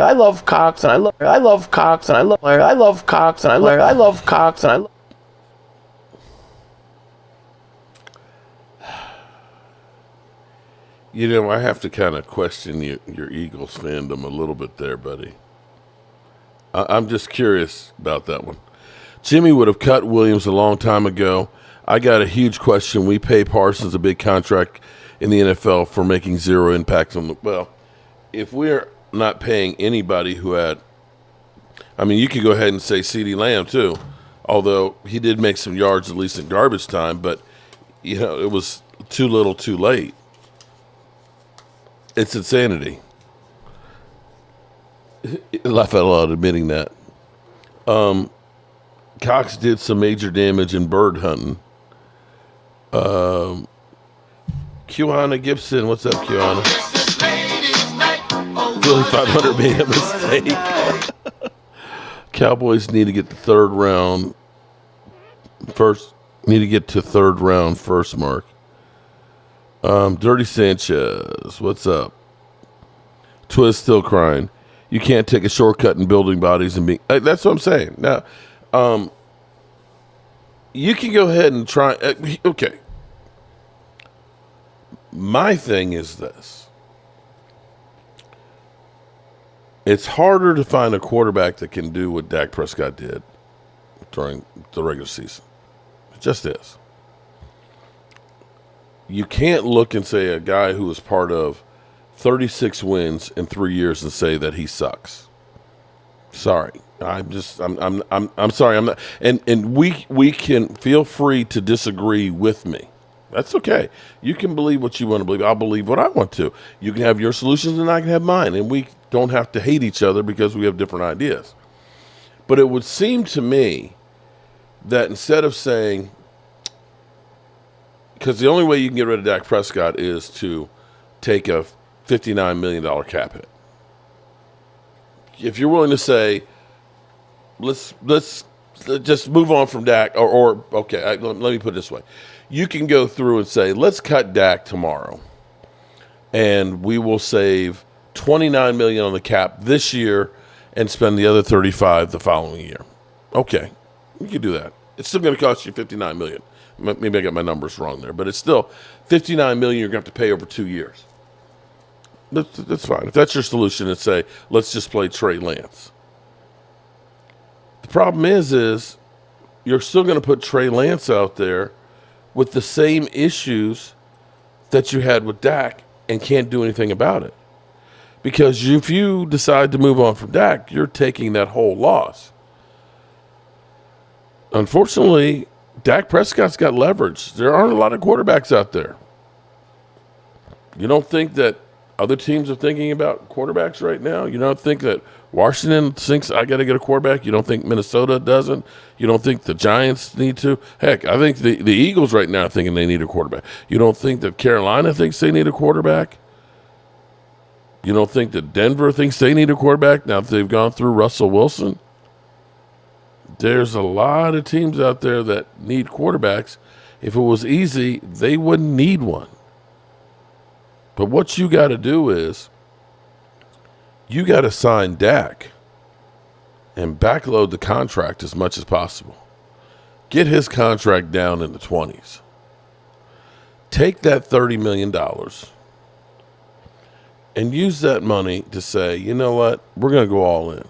Cox, and I love Cox, and I love Cox, and I love Cox, and I love. You know, I have to kind of question your Eagles fandom a little bit there, buddy. I'm just curious about that one. Jimmy would have cut Williams a long time ago. I got a huge question. We pay Parsons a big contract in the NFL for making zero impact on the – well, if we're not paying anybody who had – I mean, you could go ahead and say CeeDee Lamb too, although he did make some yards at least in garbage time, but, you know, it was too little too late. It's insanity. Laugh out loud admitting that. Cox did some major damage in bird hunting. Kiwana Gibson, what's up, Kiwana? Philly 500 being a mistake. Cowboys need to get the third round first. Need to get to third round first, Mark. Dirty Sanchez, what's up? Twiz still crying. You can't take a shortcut in building bodies and be. That's what I'm saying. Now, you can go ahead and try. Okay. My thing is this. It's harder to find a quarterback that can do what Dak Prescott did during the regular season. It just is. You can't look and say a guy who was part of 36 wins in 3 years and say that he sucks. Sorry. I'm sorry. I'm not. And we can feel free to disagree with me. That's okay. You can believe what you want to believe. I'll believe what I want to. You can have your solutions and I can have mine. And we don't have to hate each other because we have different ideas. But it would seem to me that instead of saying, because the only way you can get rid of Dak Prescott is to take a $59 million cap hit. If you're willing to say, let's just move on from Dak, or okay, let me put it this way. You can go through and say, let's cut Dak tomorrow, and we will save $29 million on the cap this year and spend the other $35 the following year. Okay, you can do that. It's still going to cost you $59 million. Maybe I got my numbers wrong there, but it's still $59 million you're going to have to pay over 2 years. That's fine. If that's your solution, and say, let's just play Trey Lance. The problem is you're still going to put Trey Lance out there with the same issues that you had with Dak and can't do anything about it. Because if you decide to move on from Dak, you're taking that whole loss. Unfortunately, Dak Prescott's got leverage. There aren't a lot of quarterbacks out there. You don't think that other teams are thinking about quarterbacks right now? You don't think that Washington thinks I got to get a quarterback? You don't think Minnesota doesn't? You don't think the Giants need to? Heck, I think the Eagles right now are thinking they need a quarterback. You don't think that Carolina thinks they need a quarterback? You don't think that Denver thinks they need a quarterback now that they've gone through Russell Wilson? There's a lot of teams out there that need quarterbacks. If it was easy, they wouldn't need one. But what you got to do is you got to sign Dak and backload the contract as much as possible. Get his contract down in the 20s. Take that $30 million and use that money to say, you know what, we're going to go all in.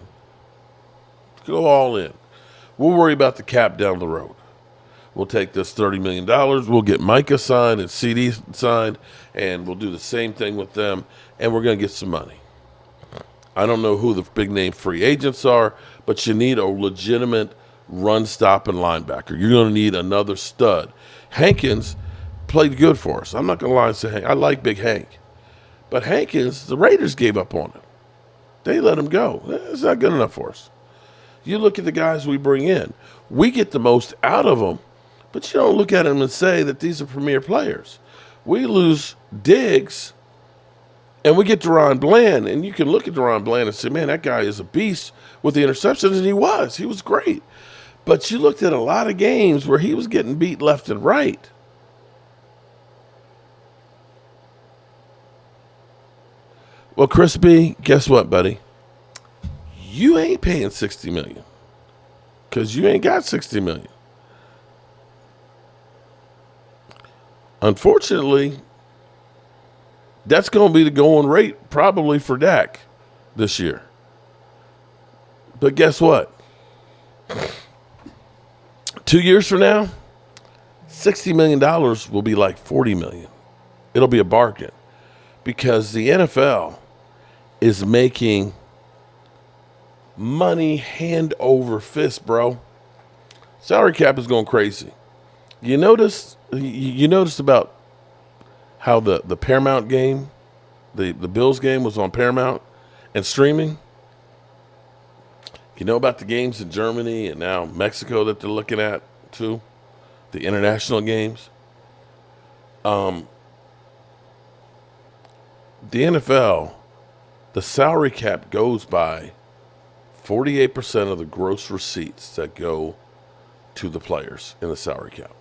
Go all in. We'll worry about the cap down the road. We'll take this $30 million. We'll get Micah signed and CD signed, and we'll do the same thing with them, and we're going to get some money. I don't know who the big-name free agents are, but you need a legitimate run-stopping linebacker. You're going to need another stud. Hankins played good for us. I'm not going to lie and say Hank. I like Big Hank. But Hankins, the Raiders gave up on him. They let him go. It's not good enough for us. You look at the guys we bring in. We get the most out of them, but you don't look at them and say that these are premier players. We lose Diggs, and we get Deron Bland, and you can look at Deron Bland and say, man, that guy is a beast with the interceptions, and he was. He was great. But you looked at a lot of games where he was getting beat left and right. Well, Chris B., guess what, buddy? You ain't paying $60 million because you ain't got $60 million. Unfortunately, that's going to be the going rate probably for Dak this year. But guess what? 2 years from now, $60 million will be like $40 million. It'll be a bargain because the NFL is making money hand over fist, bro. Salary cap is going crazy. You noticed about how the Paramount game, the Bills game was on Paramount and streaming? You know about the games in Germany and now Mexico that they're looking at too? The international games? the NFL, the salary cap goes by 48% of the gross receipts that go to the players in the salary cap.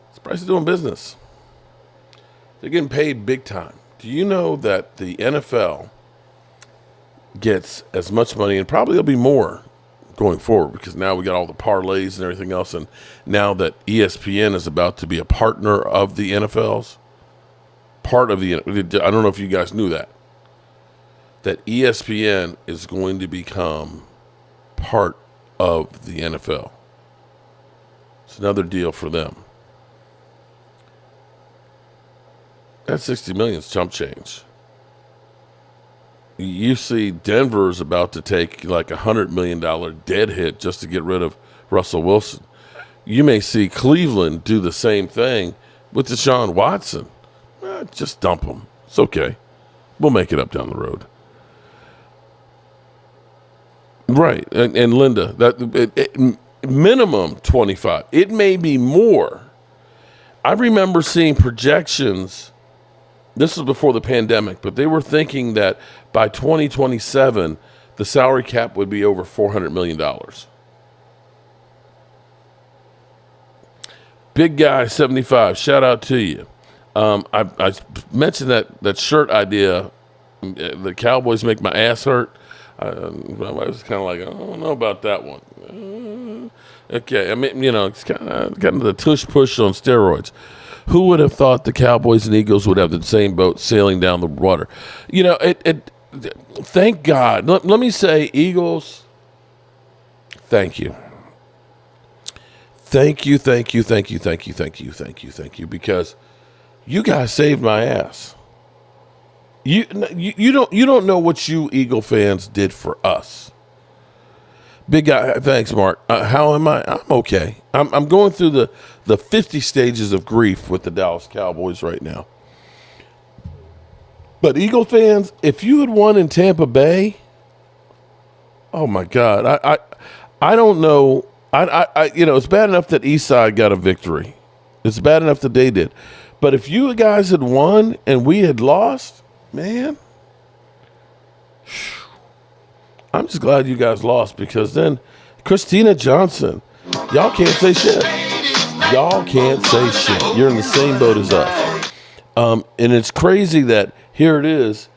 It's the price of doing business. They're getting paid big time. Do you know that the NFL gets as much money, and probably there'll be more going forward, because now we got all the parlays and everything else, and now that ESPN is about to be a partner of the NFL's, part of the, I don't know if you guys knew that ESPN is going to become part of the NFL. It's another deal for them. That 60 million is chump change. You see Denver's about to take like $100 million dead hit just to get rid of Russell Wilson. You may see Cleveland do the same thing with Deshaun Watson. Just dump him. It's okay. We'll make it up down the road. Right. And Linda, minimum 25. It may be more. I remember seeing projections. This was before the pandemic, but they were thinking that by 2027, the salary cap would be over $400 million. Big Guy 75, shout out to you. I mentioned that shirt idea, the Cowboys make my ass hurt. I was kind of like, I don't know about that one. Okay, I mean, it's kind of the tush push on steroids. Who would have thought the Cowboys and Eagles would have the same boat sailing down the water? Thank God. Let me say, Eagles, thank you. Thank you, because you guys saved my ass. You don't know what you Eagle fans did for us. Big Guy, thanks, Mark. How am I? I'm okay. I'm going through the 50 stages of grief with the Dallas Cowboys right now. But Eagle fans, if you had won in Tampa Bay, oh my God, I don't know. It's bad enough that Eastside got a victory. It's bad enough that they did. But if you guys had won and we had lost, man, I'm just glad you guys lost, because then Christina Johnson, y'all can't say shit. Y'all can't say shit. You're in the same boat as us. And it's crazy that here it is.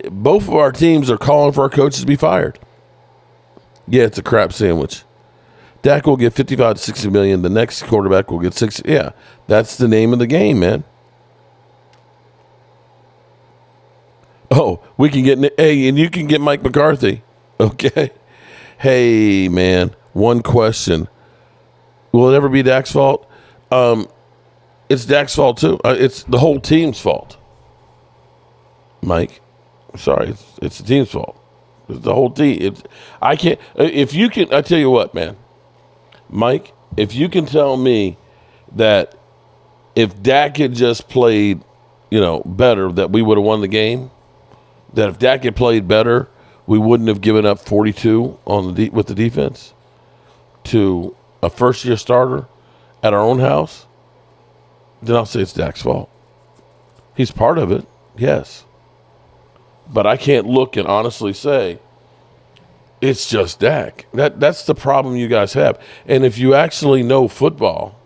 Both of our teams are calling for our coaches to be fired. Yeah, it's a crap sandwich. Dak will get 55 to 60 million. The next quarterback will get 60. Yeah, that's the name of the game, man. Oh, we can get, hey, and you can get Mike McCarthy. Okay. Hey, man, one question. Will it ever be Dak's fault? It's Dak's fault, too. It's the whole team's fault. Mike, sorry, it's the team's fault. It's the whole team. I can't, if you can, I tell you what, man. Mike, if you can tell me that if Dak had just played, better, that we would have won the game, that if Dak had played better, we wouldn't have given up 42 with the defense to a first-year starter at our own house, then I'll say it's Dak's fault. He's part of it, yes. But I can't look and honestly say it's just Dak. That's the problem you guys have. And if you actually know football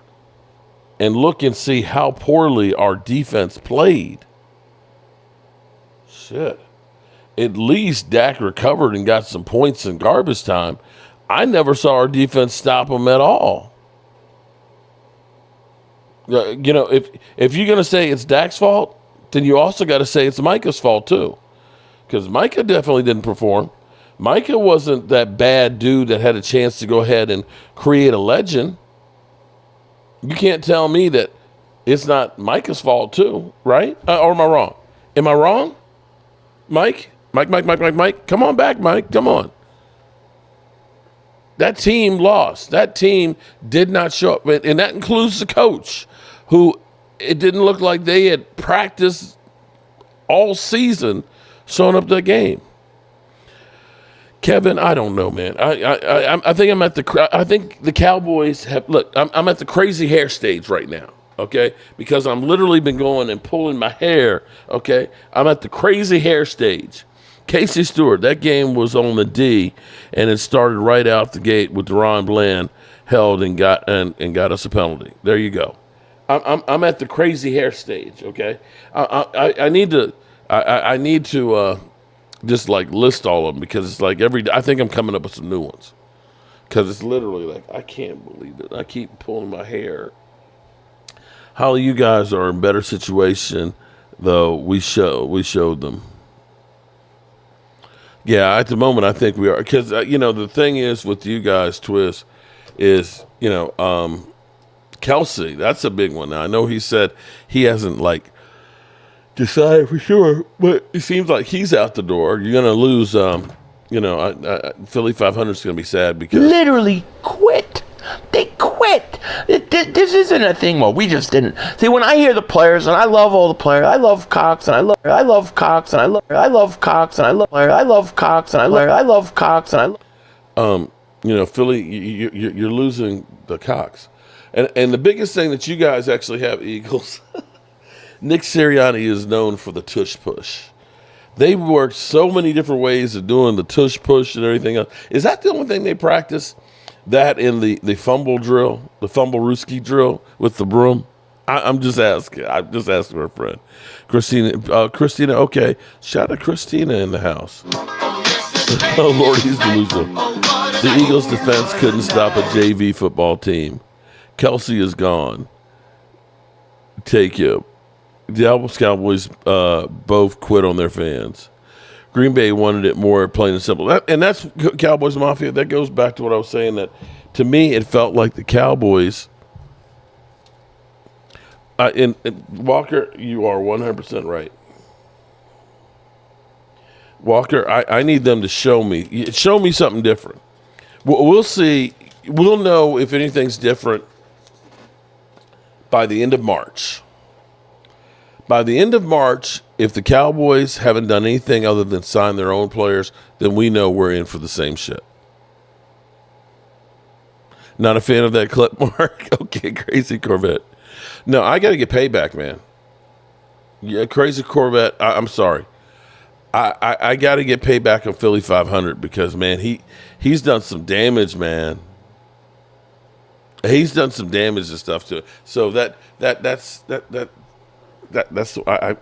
and look and see how poorly our defense played, shit. At least Dak recovered and got some points in garbage time. I never saw our defense stop him at all. If you're going to say it's Dak's fault, then you also got to say it's Micah's fault too. Because Micah definitely didn't perform. Micah wasn't that bad dude that had a chance to go ahead and create a legend. You can't tell me that it's not Micah's fault too, right? Or am I wrong? Am I wrong? Mike? Mike, come on back, Mike, come on. That team lost. That team did not show up, and that includes the coach, who it didn't look like they had practiced all season showing up to the game. Kevin, I don't know, man. I think I think the Cowboys have, look, I'm at the crazy hair stage right now. okay? Because I'm literally been going and pulling my hair, okay? I'm at the crazy hair stage. Casey Stewart, that game was on the D, and it started right out the gate with Deron Bland held and got us a penalty. There you go. I'm at the crazy hair stage, okay? I need to just like list all of them because it's like every day. I think I'm coming up with some new ones because it's literally like I can't believe it. I keep pulling my hair. How you guys are in better situation though. We showed them. Yeah, at the moment I think we are because the thing is with you guys, Twist, is Kelsey. That's a big one. Now I know he said he hasn't like decided for sure, but it seems like he's out the door. You're gonna lose. Philly 500 is gonna be sad because Literally quit. They quit. This isn't a thing. Well, we just didn't. See, when I hear the players, and I love all the players, I love Cox, and I love Cox, and I love Cox, and I love Cox, and I love Cox, and I love. Philly, you're losing the Cox, and the biggest thing that you guys actually have, Eagles. Nick Sirianni is known for the tush push. They worked so many different ways of doing the tush push and everything else. Is that the only thing they practice? That in the fumble drill, the fumble Ruski drill with the broom? I'm just asking. I'm just asking our friend. Christina, okay. Shout out Christina in the house. Oh, Lord, he's delusional. The Eagles' defense couldn't stop a JV football team. Kelsey is gone. Take him. The Cowboys both quit on their fans. Green Bay wanted it more plain and simple. And that's Cowboys Mafia. That goes back to what I was saying, that to me it felt like the Cowboys. And Walker, you are 100% right. Walker, I need them to show me something different. We'll see. We'll know if anything's different by the end of March. By the end of March, if the Cowboys haven't done anything other than sign their own players, then we know we're in for the same shit. Not a fan of that clip, Mark? Okay, Crazy Corvette. No, I got to get payback, man. Yeah, Crazy Corvette, I'm sorry. I got to get payback on Philly 500 because, man, he's done some damage, man. He's done some damage and stuff to it. So that's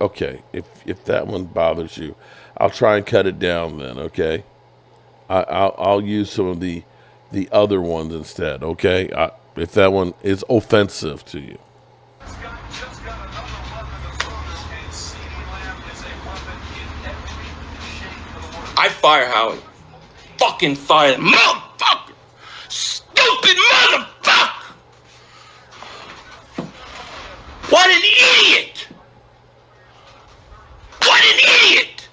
okay. If that one bothers you, I'll try and cut it down then. Okay, I'll use some of the other ones instead. Okay, if that one is offensive to you. I fire Howard. Fucking fire, motherfucker! Stupid motherfucker! What an idiot! What an idiot!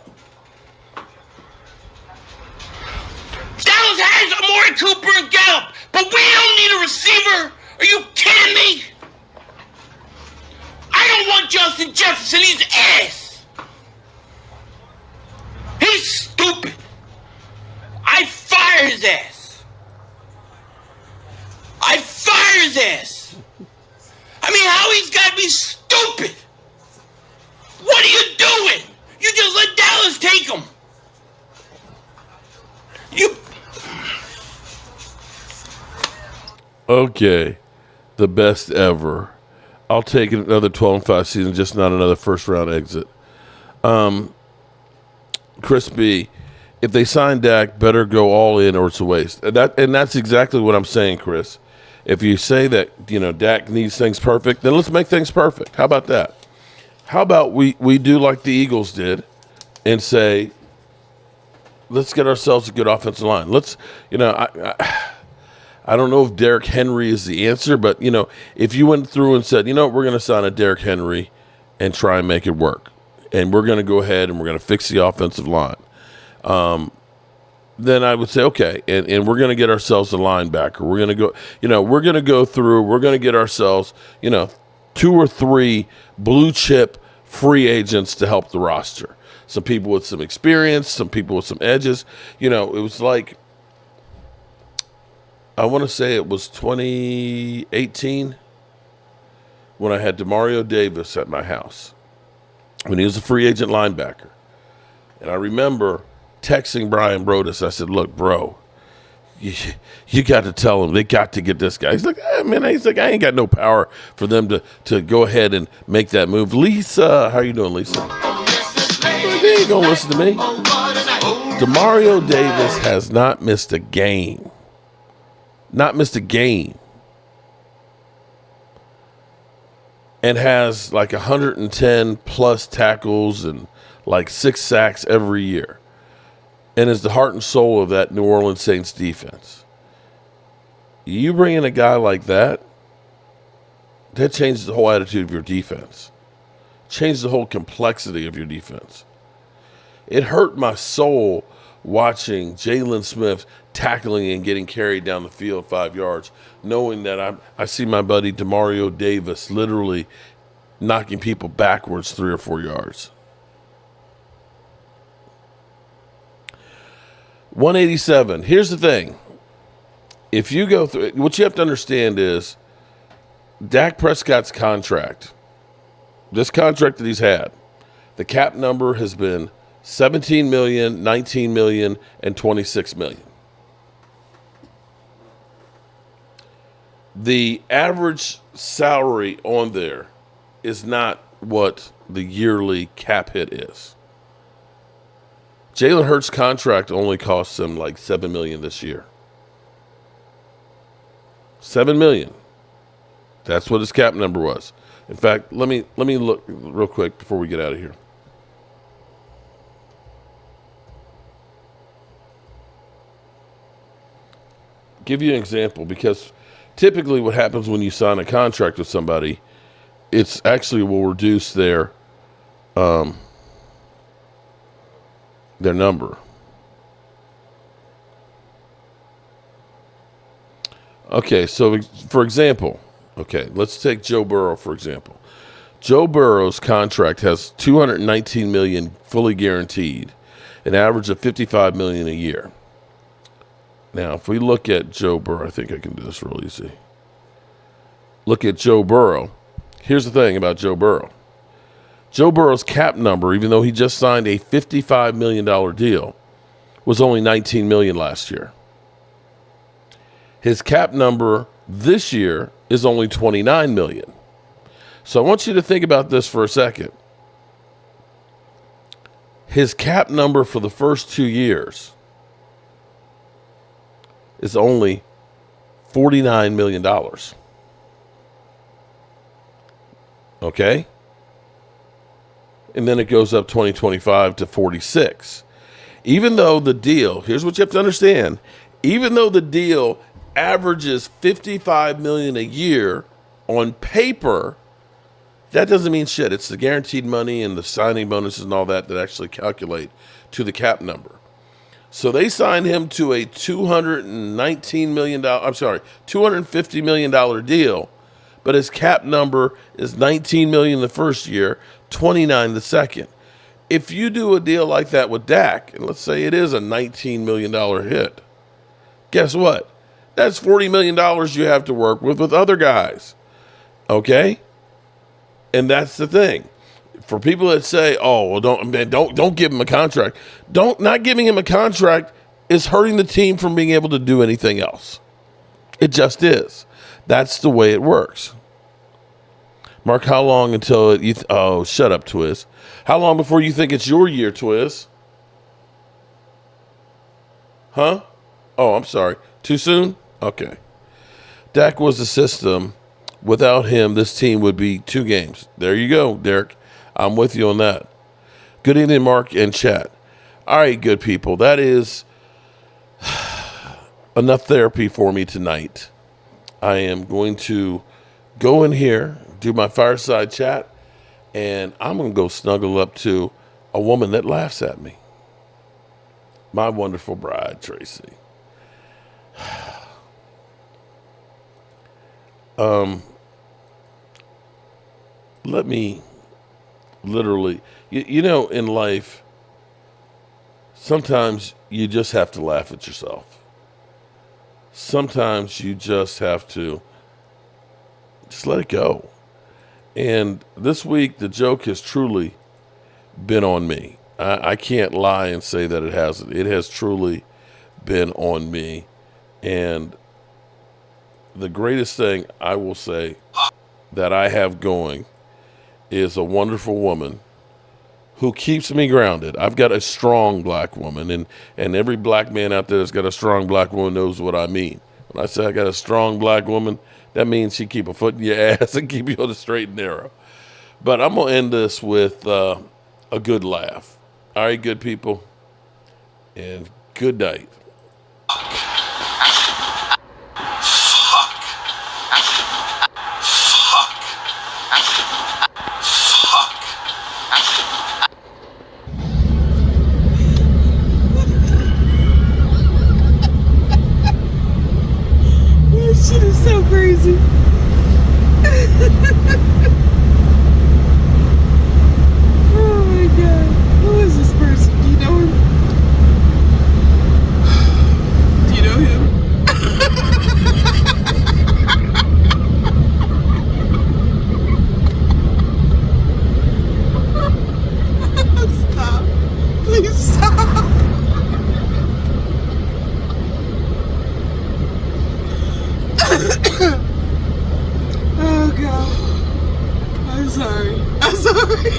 Dallas has Amari Cooper and Gallup, but we don't need a receiver. Are you kidding me? I don't want Justin Jefferson. He's ass. He's stupid. I fire his ass. I fire his ass. I mean, Howie's got to be stupid. What are you doing? You just let Dallas take him. Okay, the best ever. I'll take another 12-5 season, just not another first-round exit. Chris B., if they sign Dak, better go all in or it's a waste. And that's exactly what I'm saying, Chris. If you say that, Dak needs things perfect, then let's make things perfect. How about that? How about we do like the Eagles did and say, let's get ourselves a good offensive line. Let's, I don't know if Derrick Henry is the answer, but, if you went through and said, we're going to sign a Derrick Henry and try and make it work, and we're going to go ahead and we're going to fix the offensive line, then I would say, okay, and we're going to get ourselves a linebacker. We're going to go, we're going to go through, we're going to get ourselves, 2 or 3 blue chip free agents to help the roster. Some people with some experience, some people with some edges. It was like, I want to say it was 2018 when I had Demario Davis at my house, when he was a free agent linebacker. And I remember texting Brian Brodus. I said, look, bro, you got to tell them they got to get this guy. He's like, man, I ain't got no power for them to go ahead and make that move. Lisa, how you doing, Lisa? They ain't going to listen to me. Demario Davis has not missed a game. Not missed a game. And has like 110 plus tackles and like 6 sacks every year. And is the heart and soul of that New Orleans Saints defense. You bring in a guy like that, that changes the whole attitude of your defense. Changes the whole complexity of your defense. It hurt my soul watching Jalen Smith tackling and getting carried down the field 5 yards, knowing that I see my buddy Demario Davis literally knocking people backwards 3 or 4 yards. 187. Here's the thing. If you go through, what you have to understand is Dak Prescott's contract, this contract that he's had, the cap number has been $17 million, $19 million, and $26 million. The average salary on there is not what the yearly cap hit is. Jalen Hurts' contract only costs him like $7 million this year. $7 million. That's what his cap number was. In fact, let me look real quick before we get out of here. Give you an example, because typically what happens when you sign a contract with somebody, it's actually will reduce their number. Okay, so for example, let's take Joe Burrow for example. Joe Burrow's contract has $219 million fully guaranteed, an average of $55 million a year. Now, if we look at Joe Burrow, I think I can do this real easy. Look at Joe Burrow. Here's the thing about Joe Burrow. Joe Burrow's cap number, even though he just signed a $55 million deal, was only $19 million last year. His cap number this year is only $29 million. So I want you to think about this for a second. His cap number for the first 2 years is only $49 million. Okay? And then it goes up 2025 to 46. Even though the deal, here's what you have to understand, even though the deal averages $55 million a year on paper, that doesn't mean shit. It's the guaranteed money and the signing bonuses and all that actually calculate to the cap number. So they signed him to a $250 million deal, but his cap number is $19 million the first year, $29 the second. If you do a deal like that with Dak, and let's say it is a $19 million hit, guess what? That's $40 million you have to work with other guys. Okay? And that's the thing. For people that say, "Oh, well, don't give him a contract," not giving him a contract is hurting the team from being able to do anything else. It just is. That's the way it works. Mark, how long until oh, shut up, Twiz. How long before you think it's your year, Twiz? Huh? Oh, I'm sorry. Too soon? Okay. Dak was the system. Without him, this team would be 2 games. There you go, Derek. I'm with you on that. Good evening, Mark and chat. All right, good people. That is enough therapy for me tonight. I am going to go in here, do my fireside chat, and I'm going to go snuggle up to a woman that laughs at me. My wonderful bride, Tracy. Let me literally, you know, in life, sometimes you just have to laugh at yourself. Sometimes you just have to just let it go. And this week, the joke has truly been on me. I can't lie and say that it hasn't. It has truly been on me. And the greatest thing I will say that I have going is a wonderful woman who keeps me grounded. I've got a strong black woman, and every black man out there that's got a strong black woman knows what I mean. When I say I got a strong black woman, that means she keep a foot in your ass and keep you on the straight and narrow. But I'm going to end this with a good laugh. All right, good people, and good night. This shit is so crazy. Oh my god. Who is this person? Do you know him? Do you know him? Stop. Please stop. Oh god. I'm sorry. I'm sorry.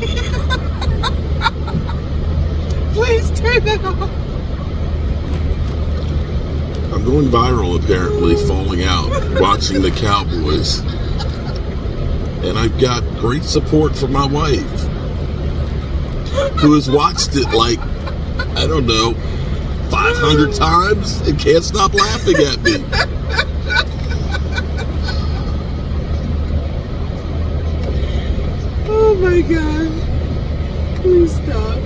Please turn that off. I'm going viral, apparently, falling out, watching the Cowboys. And I've got great support from my wife, who has watched it like, I don't know, 500 times and can't stop laughing at me. Oh my god. Please stop.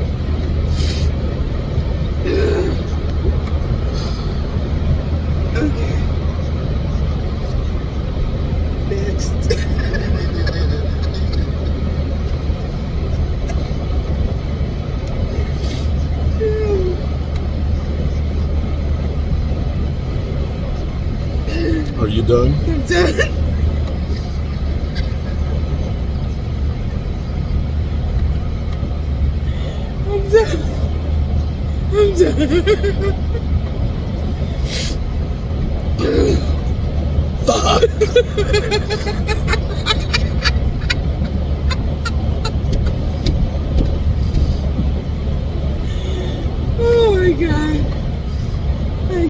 Okay. Next. Are you done? I'm done. I'm done. Fuck.